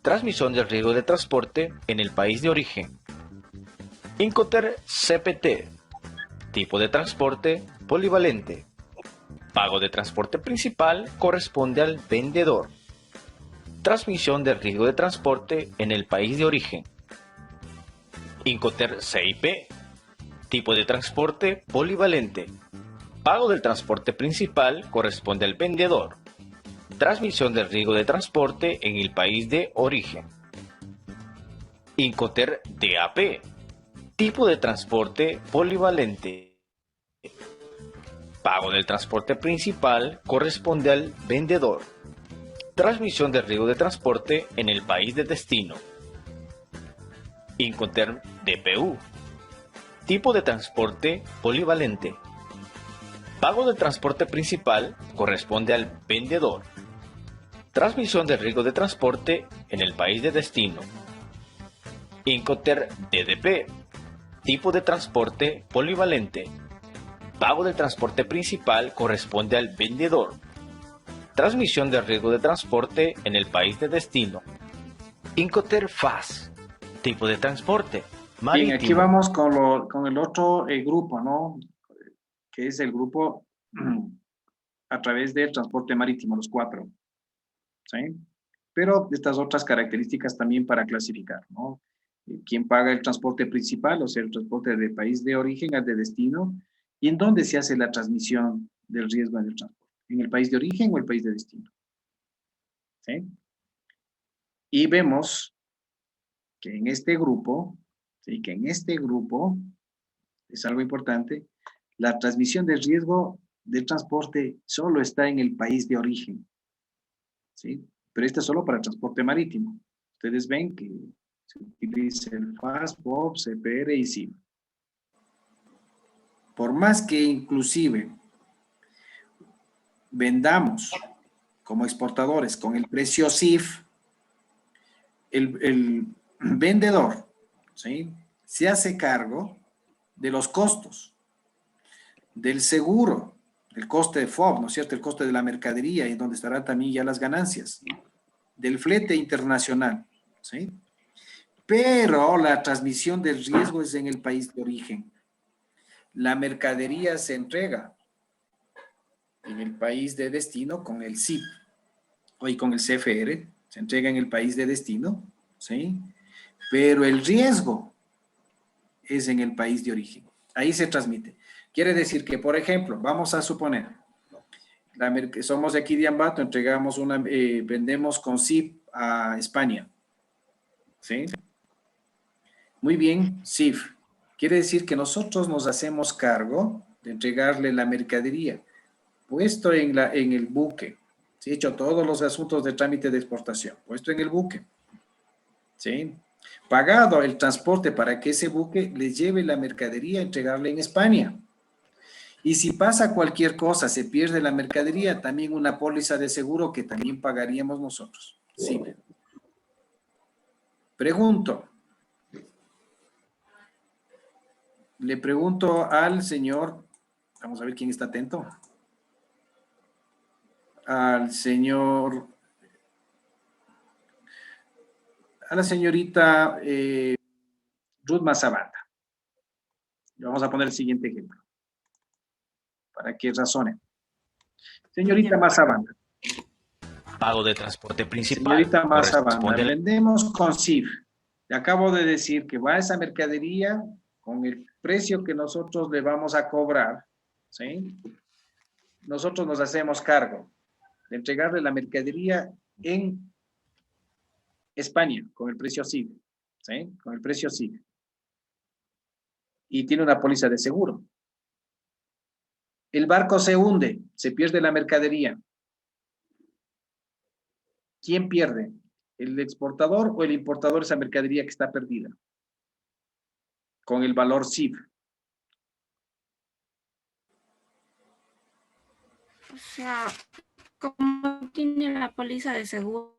Transmisión del riesgo de transporte en el país de origen. Incoterm CPT, tipo de transporte polivalente. Pago de transporte principal corresponde al vendedor. Transmisión del riesgo de transporte en el país de origen. Incoterm CIP, tipo de transporte polivalente. Pago del transporte principal corresponde al vendedor. Transmisión del riesgo de transporte en el país de origen. Incoterm DAP, tipo de transporte polivalente. Pago del transporte principal corresponde al vendedor. Transmisión de riesgo de transporte en el país de destino. Incoterm DPU. Tipo de transporte polivalente. Pago del transporte principal corresponde al vendedor. Transmisión de riesgo de transporte en el país de destino. Incoterm DDP. Tipo de transporte polivalente. Pago del transporte principal corresponde al vendedor. Transmisión de riesgo de transporte en el país de destino. Incoterm FAS. Tipo de transporte marítimo. Bien, aquí vamos con el otro grupo, ¿no? Que es el grupo a través del transporte marítimo, los 4. ¿Sí? Pero estas otras características también para clasificar, ¿no? ¿Quién paga el transporte principal, o sea, el transporte del país de origen al de destino? ¿Y en dónde se hace la transmisión del riesgo en el transporte? ¿En el país de origen o el país de destino? ¿Sí? Y vemos que en este grupo, ¿sí? Que en este grupo, es algo importante, la transmisión del riesgo del transporte solo está en el país de origen, ¿sí? Pero este es solo para transporte marítimo. Ustedes ven que se utiliza el FAS, BOB, CPR y CIF. Por más que inclusive vendamos como exportadores con el precio CIF, el vendedor, ¿sí? Se hace cargo de los costos, del seguro, el coste de FOB, ¿no es cierto? El coste de la mercadería, y donde estarán también ya las ganancias, del flete internacional, ¿sí? Pero la transmisión del riesgo es en el país de origen. La mercadería se entrega en el país de destino con el CIP, o con el CFR, se entrega en el país de destino, ¿sí? Pero el riesgo es en el país de origen. Ahí se transmite. Quiere decir que, por ejemplo, vamos a suponer, somos de aquí de Ambato, entregamos vendemos con CIF a España, ¿sí? Muy bien, CIF. Quiere decir que nosotros nos hacemos cargo de entregarle la mercadería, puesto en el buque, ¿sí? Hecho todos los asuntos de trámite de exportación, puesto en el buque, ¿sí? Pagado el transporte para que ese buque le lleve la mercadería a entregarle en España. Y si pasa cualquier cosa, se pierde la mercadería, también una póliza de seguro que también pagaríamos nosotros. Sí. Le pregunto al señor, vamos a ver quién está atento. Al señor, a la señorita Ruth Mazabanda. Vamos a poner el siguiente ejemplo, para que razone. Señorita Mazabanda. Pago de transporte principal. Señorita Mazabanda, vendemos con CIF. Le acabo de decir que va esa mercadería con el precio que nosotros le vamos a cobrar, ¿sí? Nosotros nos hacemos cargo de entregarle la mercadería en España con el precio CIF, ¿sí? Con el precio CIF. Y tiene una póliza de seguro. El barco se hunde, se pierde la mercadería. ¿Quién pierde? ¿El exportador o el importador esa mercadería que está perdida? Con el valor CIF. O sea, como tiene la póliza de seguro.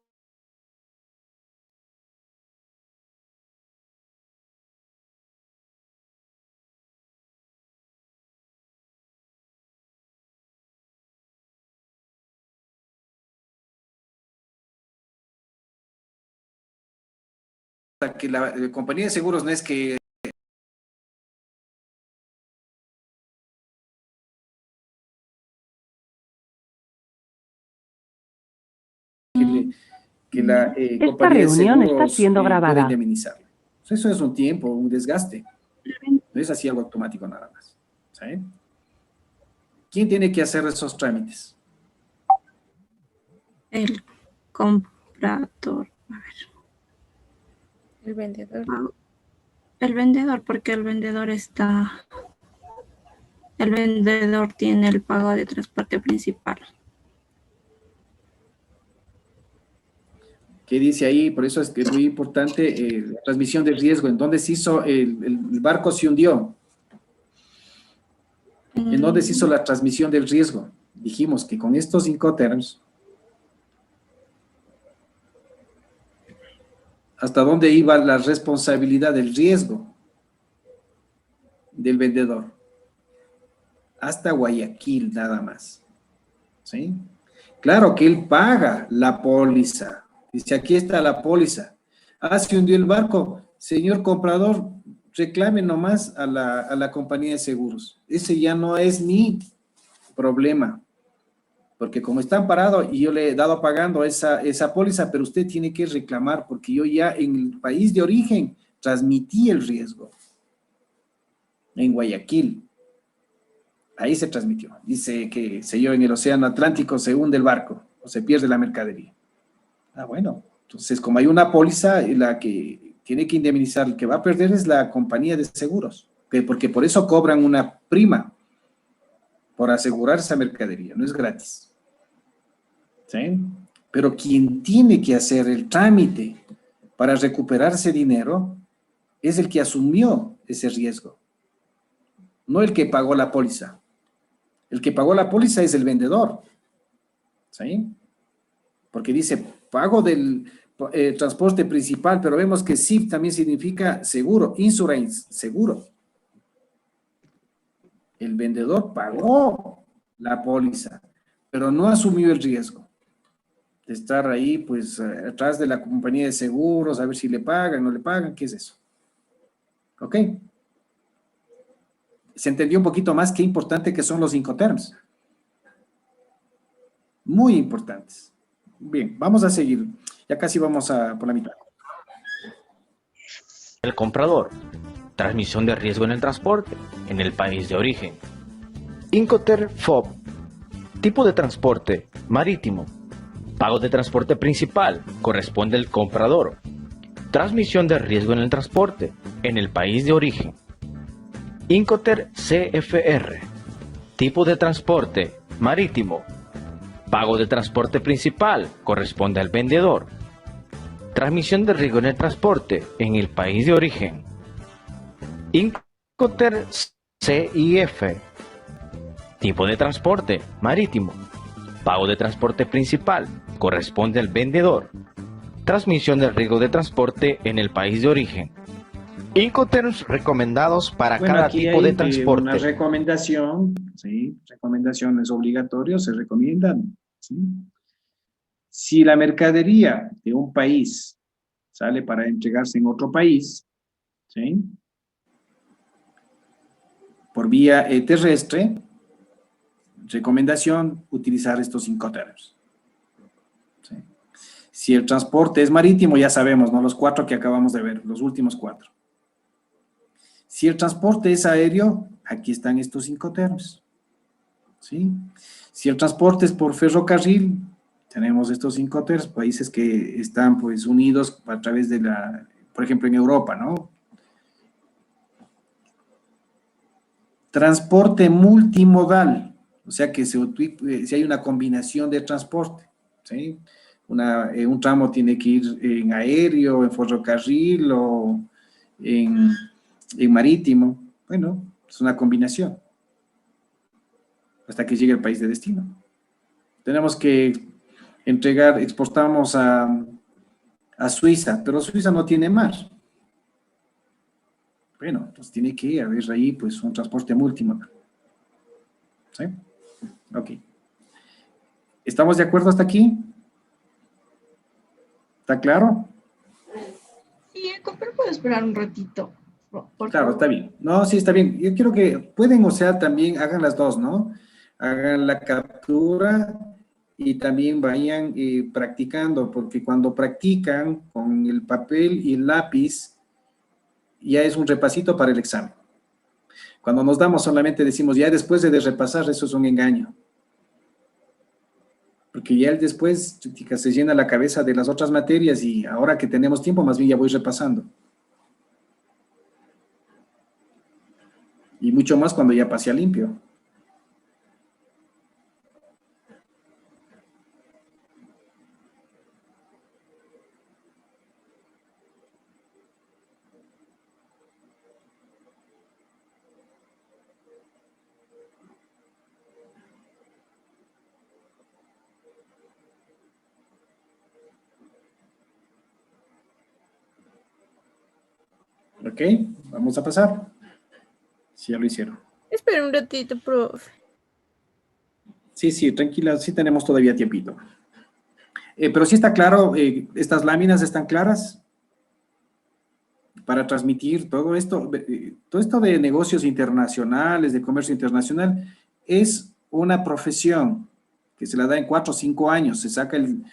Que la compañía de seguros no es que la Esta compañía de reunión está seguros siendo puede grabada. indemnizarlo. Eso es un tiempo, un desgaste. No es así algo automático nada más. ¿Sí? ¿Quién tiene que hacer esos trámites? El comprador. A ver. El vendedor. El vendedor, porque el vendedor tiene el pago de transporte principal. ¿Qué dice ahí? Por eso es que es muy importante la transmisión de riesgo. ¿En dónde se hizo? El barco se hundió. ¿En dónde se hizo la transmisión del riesgo? Dijimos que con estos Incoterms, ¿hasta dónde iba la responsabilidad del riesgo del vendedor? Hasta Guayaquil nada más. ¿Sí? Claro que él paga la póliza. Dice, aquí está la póliza. Ah, se hundió el barco. Señor comprador, reclame nomás a la compañía de seguros. Ese ya no es mi problema. Porque como están parados y yo le he dado pagando esa póliza, pero usted tiene que reclamar porque yo ya en el país de origen transmití el riesgo. En Guayaquil. Ahí se transmitió. Dice que, sé yo, en el océano Atlántico se hunde el barco o se pierde la mercadería. Ah, bueno. Entonces, como hay una póliza, la que tiene que indemnizar, el que va a perder es la compañía de seguros. Porque por eso cobran una prima por asegurar esa mercadería. No es gratis. ¿Sí? Pero quien tiene que hacer el trámite para recuperar ese dinero es el que asumió ese riesgo. No el que pagó la póliza. El que pagó la póliza es el vendedor, ¿sí? Porque dice, pago del transporte principal, pero vemos que SIP también significa seguro, insurance, seguro. El vendedor pagó la póliza, pero no asumió el riesgo de estar ahí, pues, atrás de la compañía de seguros, a ver si le pagan, no le pagan, ¿qué es eso? ¿Ok? Se entendió un poquito más qué importante que son los Incoterms. Muy importantes. Bien, vamos a seguir. Ya casi vamos por la mitad. El comprador. Transmisión de riesgo en el transporte, en el país de origen. Incoterm FOB. Tipo de transporte, marítimo. Pago de transporte principal, corresponde al comprador. Transmisión de riesgo en el transporte, en el país de origen. Incoterm CFR. Tipo de transporte, marítimo. Pago de transporte principal, corresponde al vendedor. Transmisión de riesgo en el transporte, en el país de origen. Incoterm CIF. Tipo de transporte, marítimo. Pago de transporte principal, corresponde al vendedor. Transmisión del riesgo de transporte en el país de origen. Incoterms recomendados para cada aquí tipo de hay transporte. una recomendación, ¿sí? Recomendación es obligatorio, se recomiendan, ¿sí? Si la mercadería de un país sale para entregarse en otro país, ¿sí? Por vía terrestre, recomendación, utilizar estos Incoterms. ¿Sí? Si el transporte es marítimo, ya sabemos, ¿no? Los 4 que acabamos de ver, los últimos 4. Si el transporte es aéreo, aquí están estos Incoterms. ¿Sí? Si el transporte es por ferrocarril, tenemos estos Incoterms, países que están pues unidos a través de por ejemplo en Europa, ¿no? Transporte multimodal, o sea que si hay una combinación de transporte, ¿sí? Un tramo tiene que ir en aéreo, en ferrocarril o en marítimo. Bueno, es una combinación hasta que llegue al país de destino. Tenemos que exportamos a Suiza, pero Suiza no tiene mar. Bueno, entonces tiene que haber ahí pues un transporte multimodal. ¿Sí? Ok. ¿Estamos de acuerdo hasta aquí? ¿Está claro? Sí, pero puedo esperar un ratito. Por Claro, favor. está bien. No, sí, está bien. Yo quiero que pueden, o sea, también hagan las dos, ¿no? Hagan la captura y también vayan practicando, porque cuando practican con el papel y el lápiz, ya es un repasito para el examen. Cuando nos damos solamente decimos, ya después de repasar, eso es un engaño. Porque ya el después se llena la cabeza de las otras materias y ahora que tenemos tiempo, más bien ya voy repasando. Y mucho más cuando ya pasé a limpio. Ok, vamos a pasar. Sí, ya lo hicieron. Espera un ratito, profe. Sí, tranquila, sí tenemos todavía tiempito. Pero sí está claro, estas láminas están claras para transmitir todo esto de negocios internacionales, de comercio internacional, es una profesión que se la da en 4 o 5 años, se saca un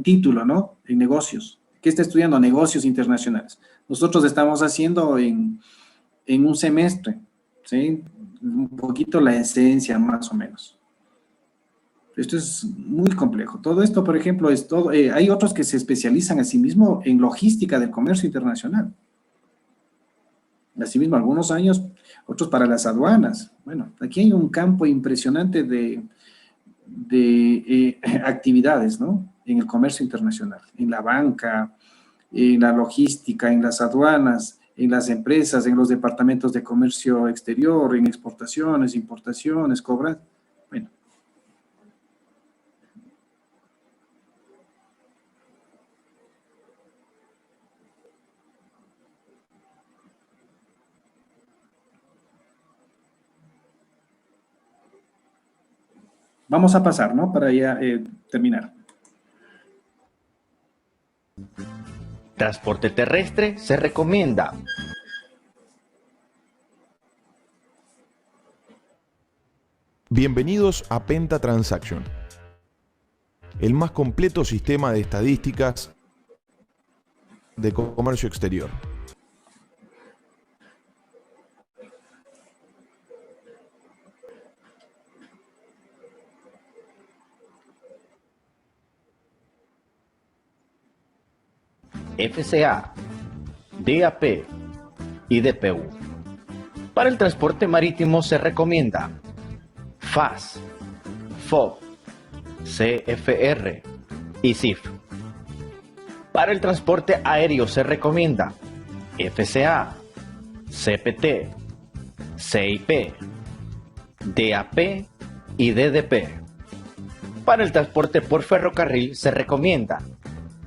título, ¿no? En negocios. ¿Qué está estudiando? Negocios internacionales. Nosotros estamos haciendo en un semestre, ¿sí? Un poquito la esencia, más o menos. Esto es muy complejo. Todo esto, por ejemplo, es todo. Hay otros que se especializan asimismo en logística del comercio internacional. Asimismo, algunos años, otros para las aduanas. Bueno, aquí hay un campo impresionante de actividades, ¿no? En el comercio internacional, en la banca, en la logística, en las aduanas, en las empresas, en los departamentos de comercio exterior, en exportaciones, importaciones, cobras. Bueno. Vamos a pasar, ¿no? Para ya terminar. Transporte terrestre se recomienda. Bienvenidos a Penta Transaction, el más completo sistema de estadísticas de comercio exterior. FCA, DAP y DPU. Para el transporte marítimo se recomienda FAS, FOB, CFR y CIF. Para el transporte aéreo se recomienda FCA, CPT, CIP, DAP y DDP. Para el transporte por ferrocarril se recomienda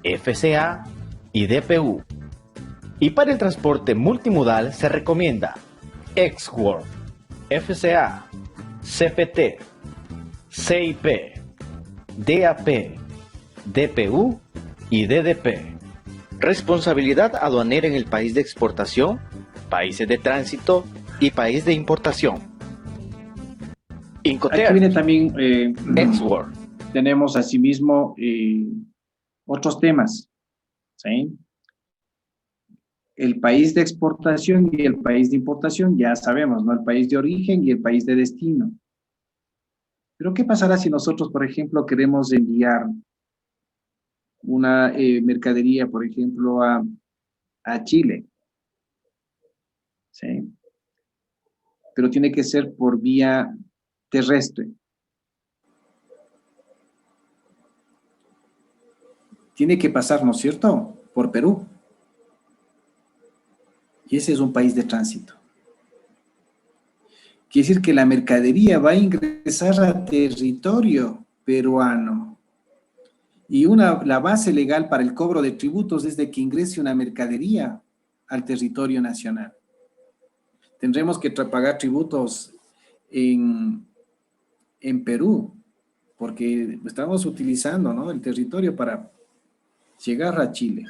FCA y DPU. Y para el transporte multimodal se recomienda X-World, FCA, CPT, CIP, DAP, DPU y DDP. Responsabilidad aduanera en el país de exportación, países de tránsito y país de importación. Incoterms. Aquí viene también X-World. tenemos asimismo otros temas, ¿sí? El país de exportación y el país de importación, ya sabemos, ¿no? El país de origen y el país de destino. Pero ¿qué pasará si nosotros, por ejemplo, queremos enviar una mercadería, por ejemplo, a Chile? ¿Sí? Pero tiene que ser por vía terrestre. Tiene que pasar, ¿no es cierto?, por Perú. Y ese es un país de tránsito. Quiere decir que la mercadería va a ingresar a territorio peruano. Y la base legal para el cobro de tributos es de que ingrese una mercadería al territorio nacional. Tendremos que pagar tributos en Perú, porque estamos utilizando, ¿no?, el territorio para llegar a Chile.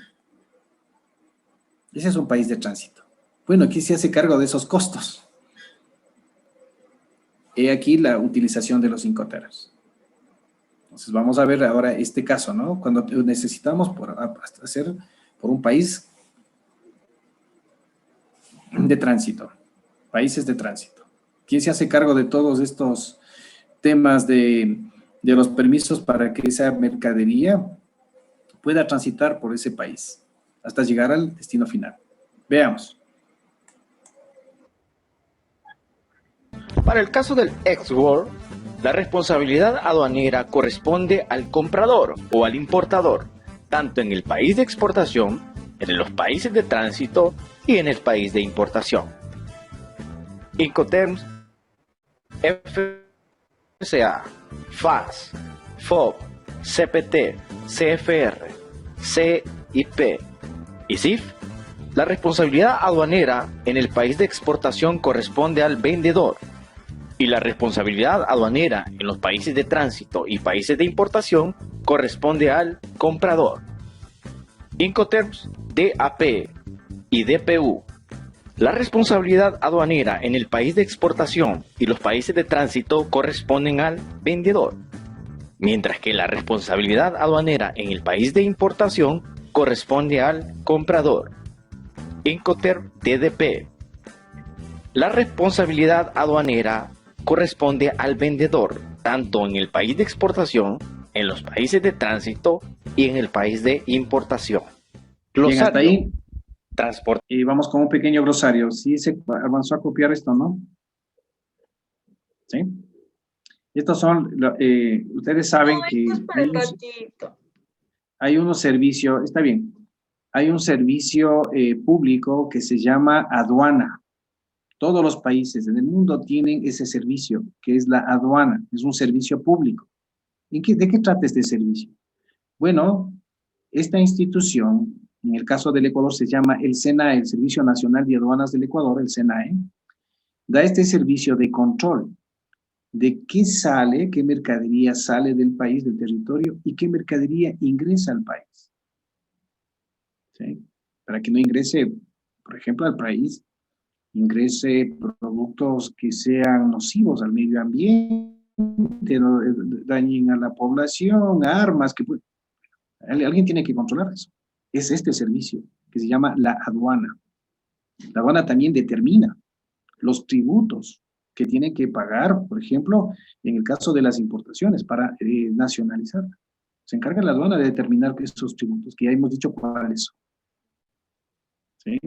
Ese es un país de tránsito. Bueno, aquí se hace cargo de esos costos. He aquí la utilización de los Incoterms. Entonces vamos a ver ahora este caso, ¿no? Cuando necesitamos hacer por un país de tránsito, países de tránsito. ¿Quién se hace cargo de todos estos temas de los permisos para que esa mercadería pueda transitar por ese país hasta llegar al destino final? Veamos. Para el caso del X-World, la responsabilidad aduanera corresponde al comprador o al importador, tanto en el país de exportación, en los países de tránsito y en el país de importación. Incoterms, FCA, FAS, FOB, CPT, CFR, CIP y CIF La responsabilidad aduanera en el país de exportación corresponde al vendedor y la responsabilidad aduanera en los países de tránsito y países de importación corresponde al comprador. Incoterms, DAP y DPU. La responsabilidad aduanera en el país de exportación y los países de tránsito corresponden al vendedor, mientras que la responsabilidad aduanera en el país de importación corresponde al comprador. Incoterm, DDP. La responsabilidad aduanera corresponde al vendedor, tanto en el país de exportación, en los países de tránsito y en el país de importación. Bien, hasta ahí. Transporte. Y vamos con un pequeño glosario. Sí se avanzó a copiar esto, ¿no? ¿Sí? Estos son, ustedes saben No, que esto es para un ratito. hay unos servicios, está bien, hay un servicio público que se llama aduana. Todos los países en el mundo tienen ese servicio, que es la aduana, es un servicio público. ¿De qué trata este servicio? Bueno, esta institución, en el caso del Ecuador se llama el SENAE, el Servicio Nacional de Aduanas del Ecuador, el SENAE, da este servicio de control de qué sale, qué mercadería sale del país, del territorio, y qué mercadería ingresa al país. ¿Sí? Para que no ingrese, por ejemplo, al país, ingrese productos que sean nocivos al medio ambiente, no, dañen a la población, armas, que alguien tiene que controlar eso. Es este servicio que se llama la aduana. La aduana también determina los tributos que tienen que pagar, por ejemplo, en el caso de las importaciones, para nacionalizar. Se encarga la aduana de determinar esos tributos, que ya hemos dicho cuáles son. ¿Sí?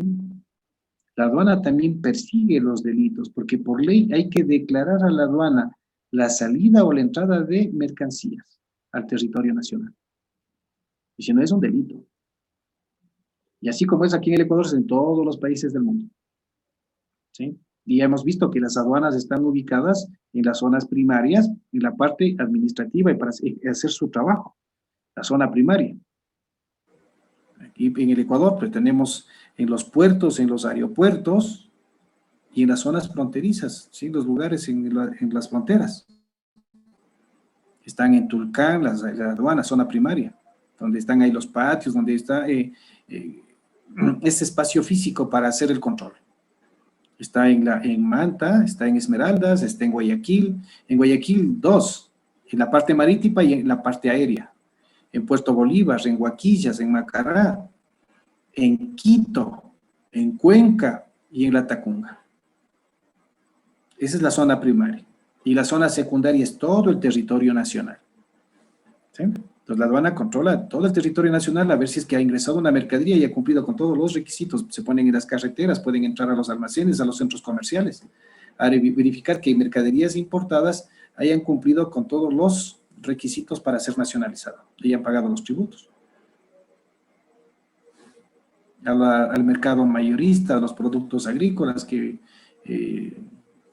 La aduana también persigue los delitos, porque por ley hay que declarar a la aduana la salida o la entrada de mercancías al territorio nacional. Y si no, es un delito. Y así como es aquí en el Ecuador, es en todos los países del mundo. ¿Sí? Y hemos visto que las aduanas están ubicadas en las zonas primarias, en la parte administrativa y para hacer su trabajo, la zona primaria. Aquí en el Ecuador pues tenemos en los puertos, en los aeropuertos y en las zonas fronterizas, ¿sí? Los lugares en las fronteras. Están en Tulcán, la aduana, zona primaria, donde están ahí los patios, donde está este espacio físico para hacer el control. Está en Manta, está en Esmeraldas, está en Guayaquil 2, en la parte marítima y en la parte aérea, en Puerto Bolívar, en Huaquillas, en Macará, en Quito, en Cuenca y en La Tacunga. Esa es la zona primaria. Y la zona secundaria es todo el territorio nacional. ¿Sí? Entonces la aduana controla todo el territorio nacional a ver si es que ha ingresado una mercadería y ha cumplido con todos los requisitos. Se ponen en las carreteras, pueden entrar a los almacenes, a los centros comerciales, a verificar que mercaderías importadas hayan cumplido con todos los requisitos para ser nacionalizado y hayan pagado los tributos. Al mercado mayorista, a los productos agrícolas, que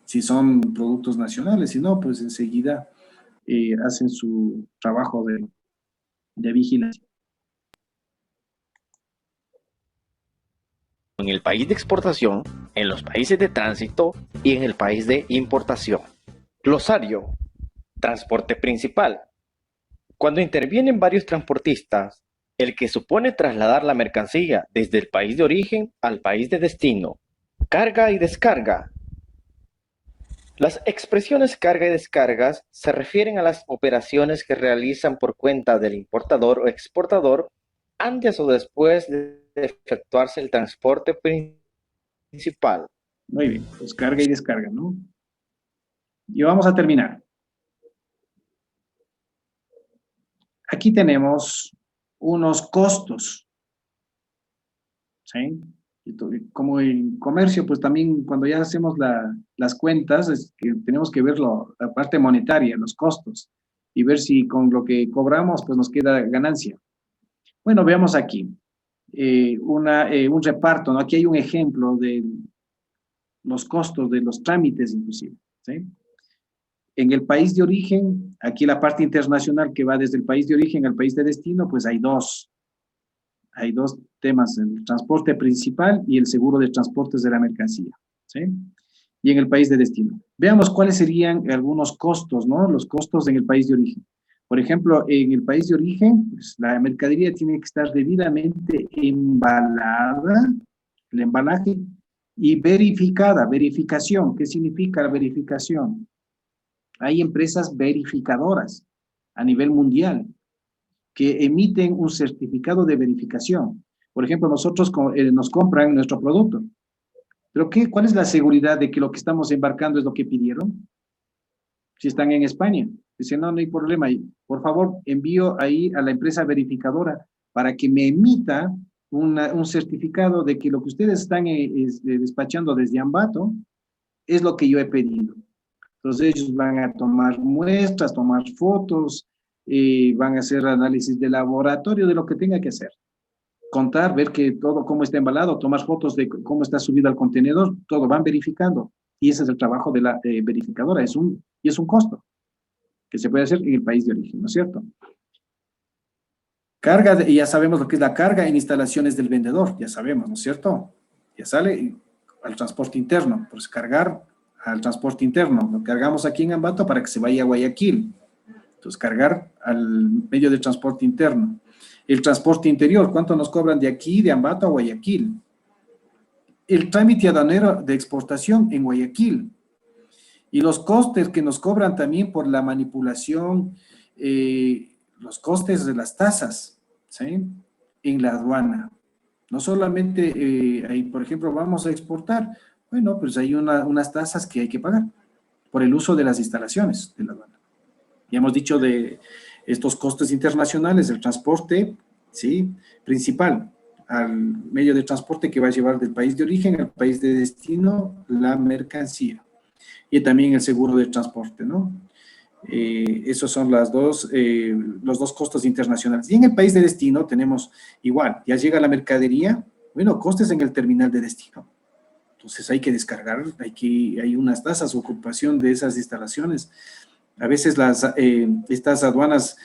si son productos nacionales, si no, pues enseguida hacen su trabajo de vigilancia. En el país de exportación, en los países de tránsito y en el país de importación. Glosario. Transporte principal. Cuando intervienen varios transportistas, el que supone trasladar la mercancía desde el país de origen al país de destino. Carga y descarga. Las expresiones carga y descargas se refieren a las operaciones que realizan por cuenta del importador o exportador antes o después de efectuarse el transporte principal. Muy bien, pues carga y descarga, ¿no? Y vamos a terminar. Aquí tenemos unos costos, ¿sí? Como en comercio, pues también cuando ya hacemos las cuentas, es que tenemos que ver la parte monetaria, los costos, y ver si con lo que cobramos, pues nos queda ganancia. Bueno, veamos aquí un reparto, ¿no? Aquí hay un ejemplo de los costos de los trámites inclusive, ¿sí? En el país de origen, aquí la parte internacional que va desde el país de origen al país de destino, pues hay dos. Hay dos temas, el transporte principal y el seguro de transportes de la mercancía, ¿sí? Y en el país de destino. Veamos cuáles serían algunos costos, ¿no? Los costos en el país de origen. Por ejemplo, en el país de origen, pues, la mercadería tiene que estar debidamente embalada, el embalaje, y verificada, verificación. ¿Qué significa la verificación? Hay empresas verificadoras a nivel mundial que emiten un certificado de verificación. Por ejemplo, nosotros nos compran nuestro producto. ¿Pero cuál es la seguridad de que lo que estamos embarcando es lo que pidieron? Si están en España, dicen, no, no hay problema. Por favor, envío ahí a la empresa verificadora para que me emita un certificado de que lo que ustedes están despachando desde Ambato es lo que yo he pedido. Entonces ellos van a tomar muestras, tomar fotos, van a hacer análisis de laboratorio de lo que tenga que hacer. Contar, ver que todo, cómo está embalado, tomar fotos de cómo está subido al contenedor, todo van verificando. Y ese es el trabajo de la verificadora, es un costo que se puede hacer en el país de origen, ¿no es cierto? Carga, ya sabemos lo que es la carga en instalaciones del vendedor, ya sabemos, ¿no es cierto? Ya sale al transporte interno, pues cargar al transporte interno, lo cargamos aquí en Ambato para que se vaya a Guayaquil, entonces cargar al medio de transporte interno. El transporte interior, ¿cuánto nos cobran de aquí, de Ambato a Guayaquil? El trámite aduanero de exportación en Guayaquil. Y los costes que nos cobran también por la manipulación, los costes de las tasas, ¿sí? En la aduana. No solamente, hay, por ejemplo, vamos a exportar, bueno, pues hay unas tasas que hay que pagar por el uso de las instalaciones de la aduana. Ya hemos dicho de estos costes internacionales, el transporte, ¿sí? Principal, al medio de transporte que va a llevar del país de origen al país de destino la mercancía. Y también el seguro de transporte, ¿no? Esos son los dos costos internacionales. Y en el país de destino tenemos igual, ya llega la mercadería, bueno, costes en el terminal de destino. Entonces hay que descargar, hay unas tasas de ocupación de esas instalaciones. A veces estas aduanas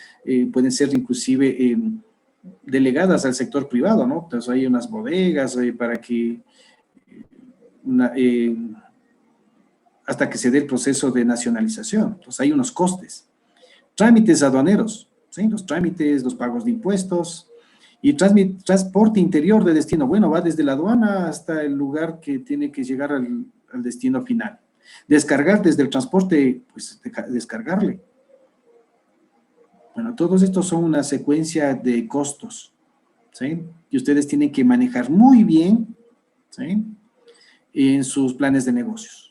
pueden ser inclusive delegadas al sector privado, ¿no? Entonces hay unas bodegas para que hasta que se dé el proceso de nacionalización. Entonces hay unos costes. Trámites aduaneros, ¿sí? Los trámites, los pagos de impuestos y transporte interior de destino. Bueno, va desde la aduana hasta el lugar que tiene que llegar al destino final. Descargar desde el transporte, pues descargarle. Bueno, todos estos son una secuencia de costos, ¿sí? Y ustedes tienen que manejar muy bien, ¿sí? En sus planes de negocios.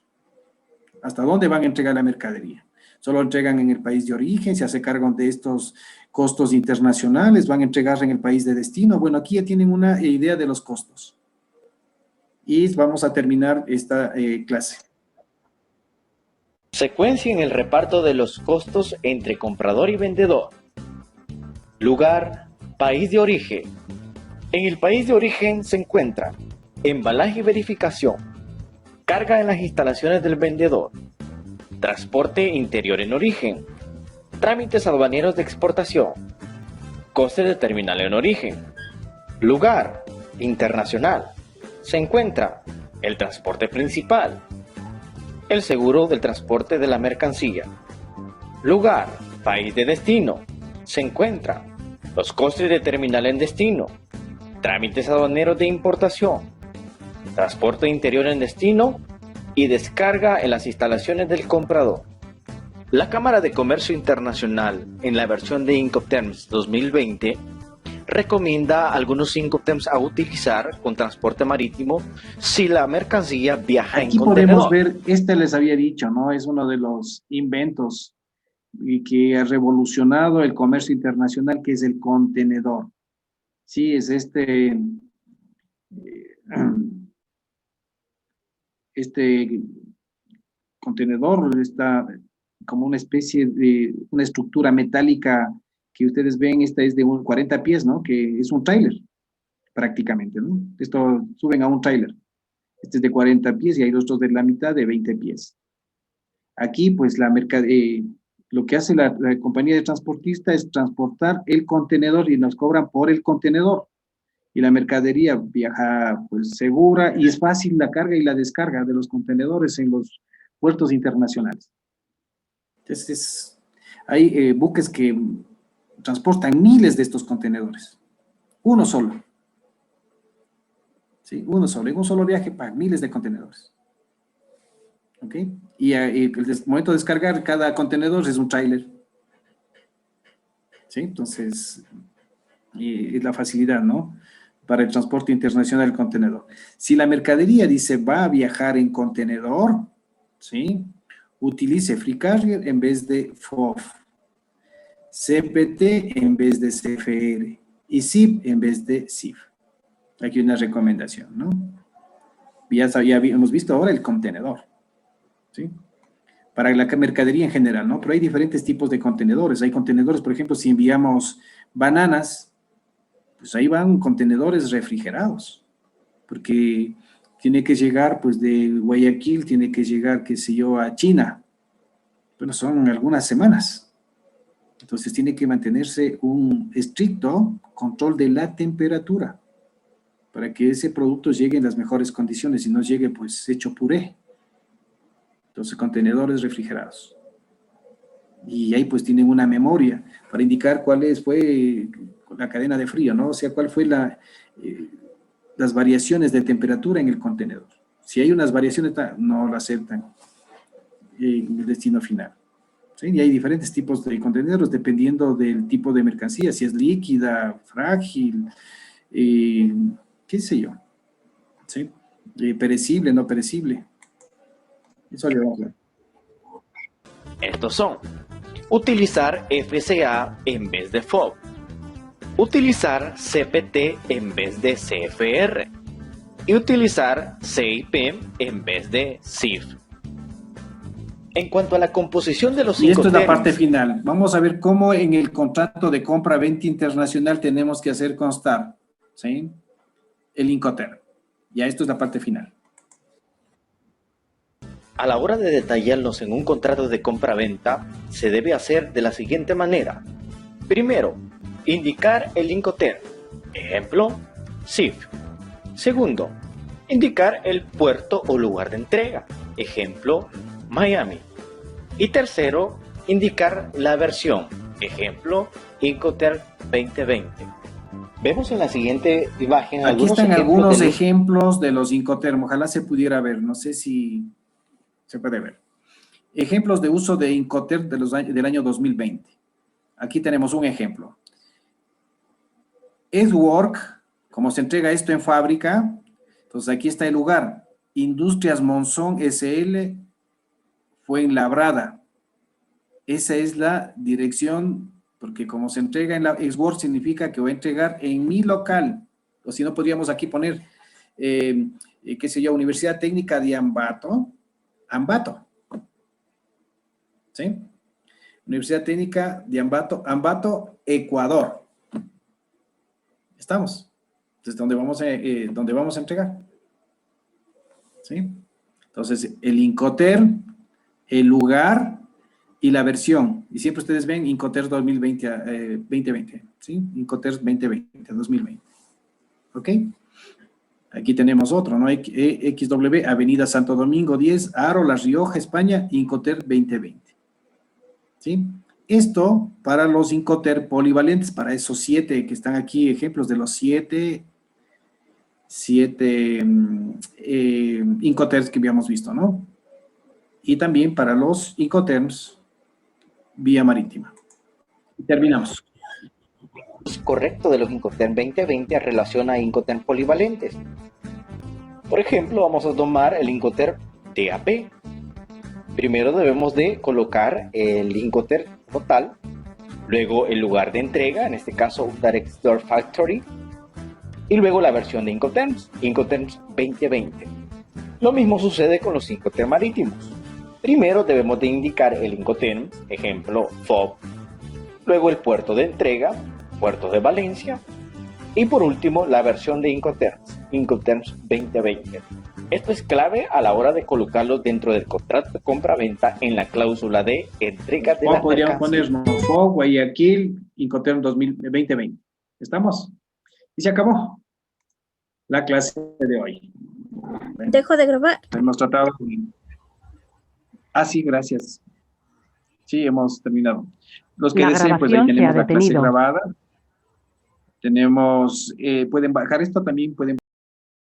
¿Hasta dónde van a entregar la mercadería? Solo entregan en el país de origen, se hace cargo de estos costos internacionales, van a entregar en el país de destino. Bueno, aquí ya tienen una idea de los costos. Y vamos a terminar esta clase. Secuencia en el reparto de los costos entre comprador y vendedor. Lugar, país de origen. En el país de origen se encuentra embalaje y verificación, carga en las instalaciones del vendedor, transporte interior en origen, trámites aduaneros de exportación, coste de terminal en origen. Lugar, internacional, se encuentra el transporte principal, el seguro del transporte de la mercancía. Lugar, país de destino, se encuentra los costes de terminal en destino, trámites aduaneros de importación, transporte interior en destino y descarga en las instalaciones del comprador. La Cámara de Comercio Internacional, en la versión de Incoterms 2020, recomienda algunos Incoterms a utilizar con transporte marítimo si la mercancía viaja en contenedor. Aquí podemos ver, les había dicho, ¿no? Es uno de los inventos y que ha revolucionado el comercio internacional, que es el contenedor. Sí, es este contenedor está como una especie de una estructura metálica que ustedes ven, esta es de 40 pies, ¿no? Que es un tráiler, prácticamente, ¿no? Esto suben a un tráiler. Este es de 40 pies y hay otros de la mitad de 20 pies. Aquí, pues, lo que hace la compañía de transportista es transportar el contenedor y nos cobran por el contenedor. y la mercadería viaja pues segura y es fácil la carga y la descarga de los contenedores en los puertos internacionales. Entonces, hay buques que transportan miles de estos contenedores. Uno solo. ¿Sí? Uno solo. En un solo viaje para miles de contenedores. ¿Ok? Y el momento de descargar cada contenedor es un tráiler. ¿Sí? Entonces, es la facilidad, ¿no? Para el transporte internacional del contenedor. Si la mercadería dice va a viajar en contenedor, ¿sí? Utilice Free Carrier en vez de FOB, CPT en vez de CFR y ZIP en vez de CIF. Aquí una recomendación, ¿no? Ya hemos visto ahora el contenedor, ¿sí? Para la mercadería en general, ¿no? Pero hay diferentes tipos de contenedores. Hay contenedores, por ejemplo, si enviamos bananas, pues ahí van contenedores refrigerados, porque tiene que llegar, pues, de Guayaquil, tiene que llegar, qué sé yo, a China. Bueno, son algunas semanas. Entonces, tiene que mantenerse un estricto control de la temperatura para que ese producto llegue en las mejores condiciones y no llegue, pues, hecho puré. Entonces, contenedores refrigerados. Y ahí, pues, tienen una memoria para indicar fue la cadena de frío, ¿no? O sea, cuál fue las variaciones de temperatura en el contenedor. Si hay unas variaciones, no lo aceptan en el destino final. ¿Sí? Y hay diferentes tipos de contenedores dependiendo del tipo de mercancía, si es líquida, frágil, qué sé yo, ¿sí? Perecible, no perecible. Eso le vamos a ver. Estos son: utilizar FCA en vez de FOB, utilizar CPT en vez de CFR y utilizar CIP en vez de CIF. En cuanto a la composición de los Y esto es la Incoterms, parte final. Vamos a ver cómo en el contrato de compra-venta internacional tenemos que hacer constar, ¿sí?, el Incoterm. Ya esto es la parte final. a la hora de detallarlos en un contrato de compra-venta, se debe hacer de la siguiente manera. Primero, indicar el Incoterm, ejemplo, CIF. Segundo, indicar el puerto o lugar de entrega, ejemplo, Miami. Y tercero, indicar la versión, ejemplo, Incoterm 2020. Vemos en la siguiente imagen Aquí están algunos de ejemplos de los Incoterm. Ojalá se pudiera ver, no sé si se puede ver. Ejemplos de uso de Incoterm del año 2020. Aquí tenemos un ejemplo. Es work, como se entrega esto en fábrica, entonces aquí está el lugar. Industrias Monzón SL Fuenlabrada. Esa es la dirección, porque como se entrega en la Xwork significa que voy a entregar en mi local. O si no, podríamos aquí poner, qué sé yo, Universidad Técnica de Ambato. Ambato. ¿Sí? Universidad Técnica de Ambato, Ambato, Ecuador. ¿Estamos? Entonces, ¿dónde vamos a entregar? ¿Sí? Entonces, el Incoterm, el lugar y la versión. Y siempre ustedes ven Incoterm 2020, ¿sí? Incoterm 2020, 2020. ¿Ok? Aquí tenemos otro, ¿no? XW, Avenida Santo Domingo 10, Aro, La Rioja, España, Incoterm 2020. ¿Sí? Esto para los Incoterm polivalentes, para esos 7 que están aquí, ejemplos de los 7 Incoterms que habíamos visto, ¿no? Y también para los Incoterms vía marítima. Y terminamos. correcto de los Incoterm 2020 en relación a Incoterm polivalentes. Por ejemplo, vamos a tomar el Incoterm DAP. Primero debemos de colocar el Incoterm total, luego el lugar de entrega, en este caso Direct Store Factory, y luego la versión de Incoterms, Incoterms 2020. Lo mismo sucede con los Incoterm marítimos. Primero debemos de indicar el Incoterm, ejemplo FOB, luego el puerto de entrega, puerto de Valencia, y por último la versión de Incoterms, Incoterms 2020. Esto es clave a la hora de colocarlo dentro del contrato de compra-venta en la cláusula de entrega de la Podríamos mercancía. poner FOB, Guayaquil, Incoterm 2020. ¿Estamos? Y se acabó. la clase de hoy. Dejo de grabar. Hemos tratado... sí, gracias. Sí, hemos terminado. Los que La deseen, pues ahí grabación se ha tenemos la clase detenido. grabada. Tenemos, pueden bajar esto también, pueden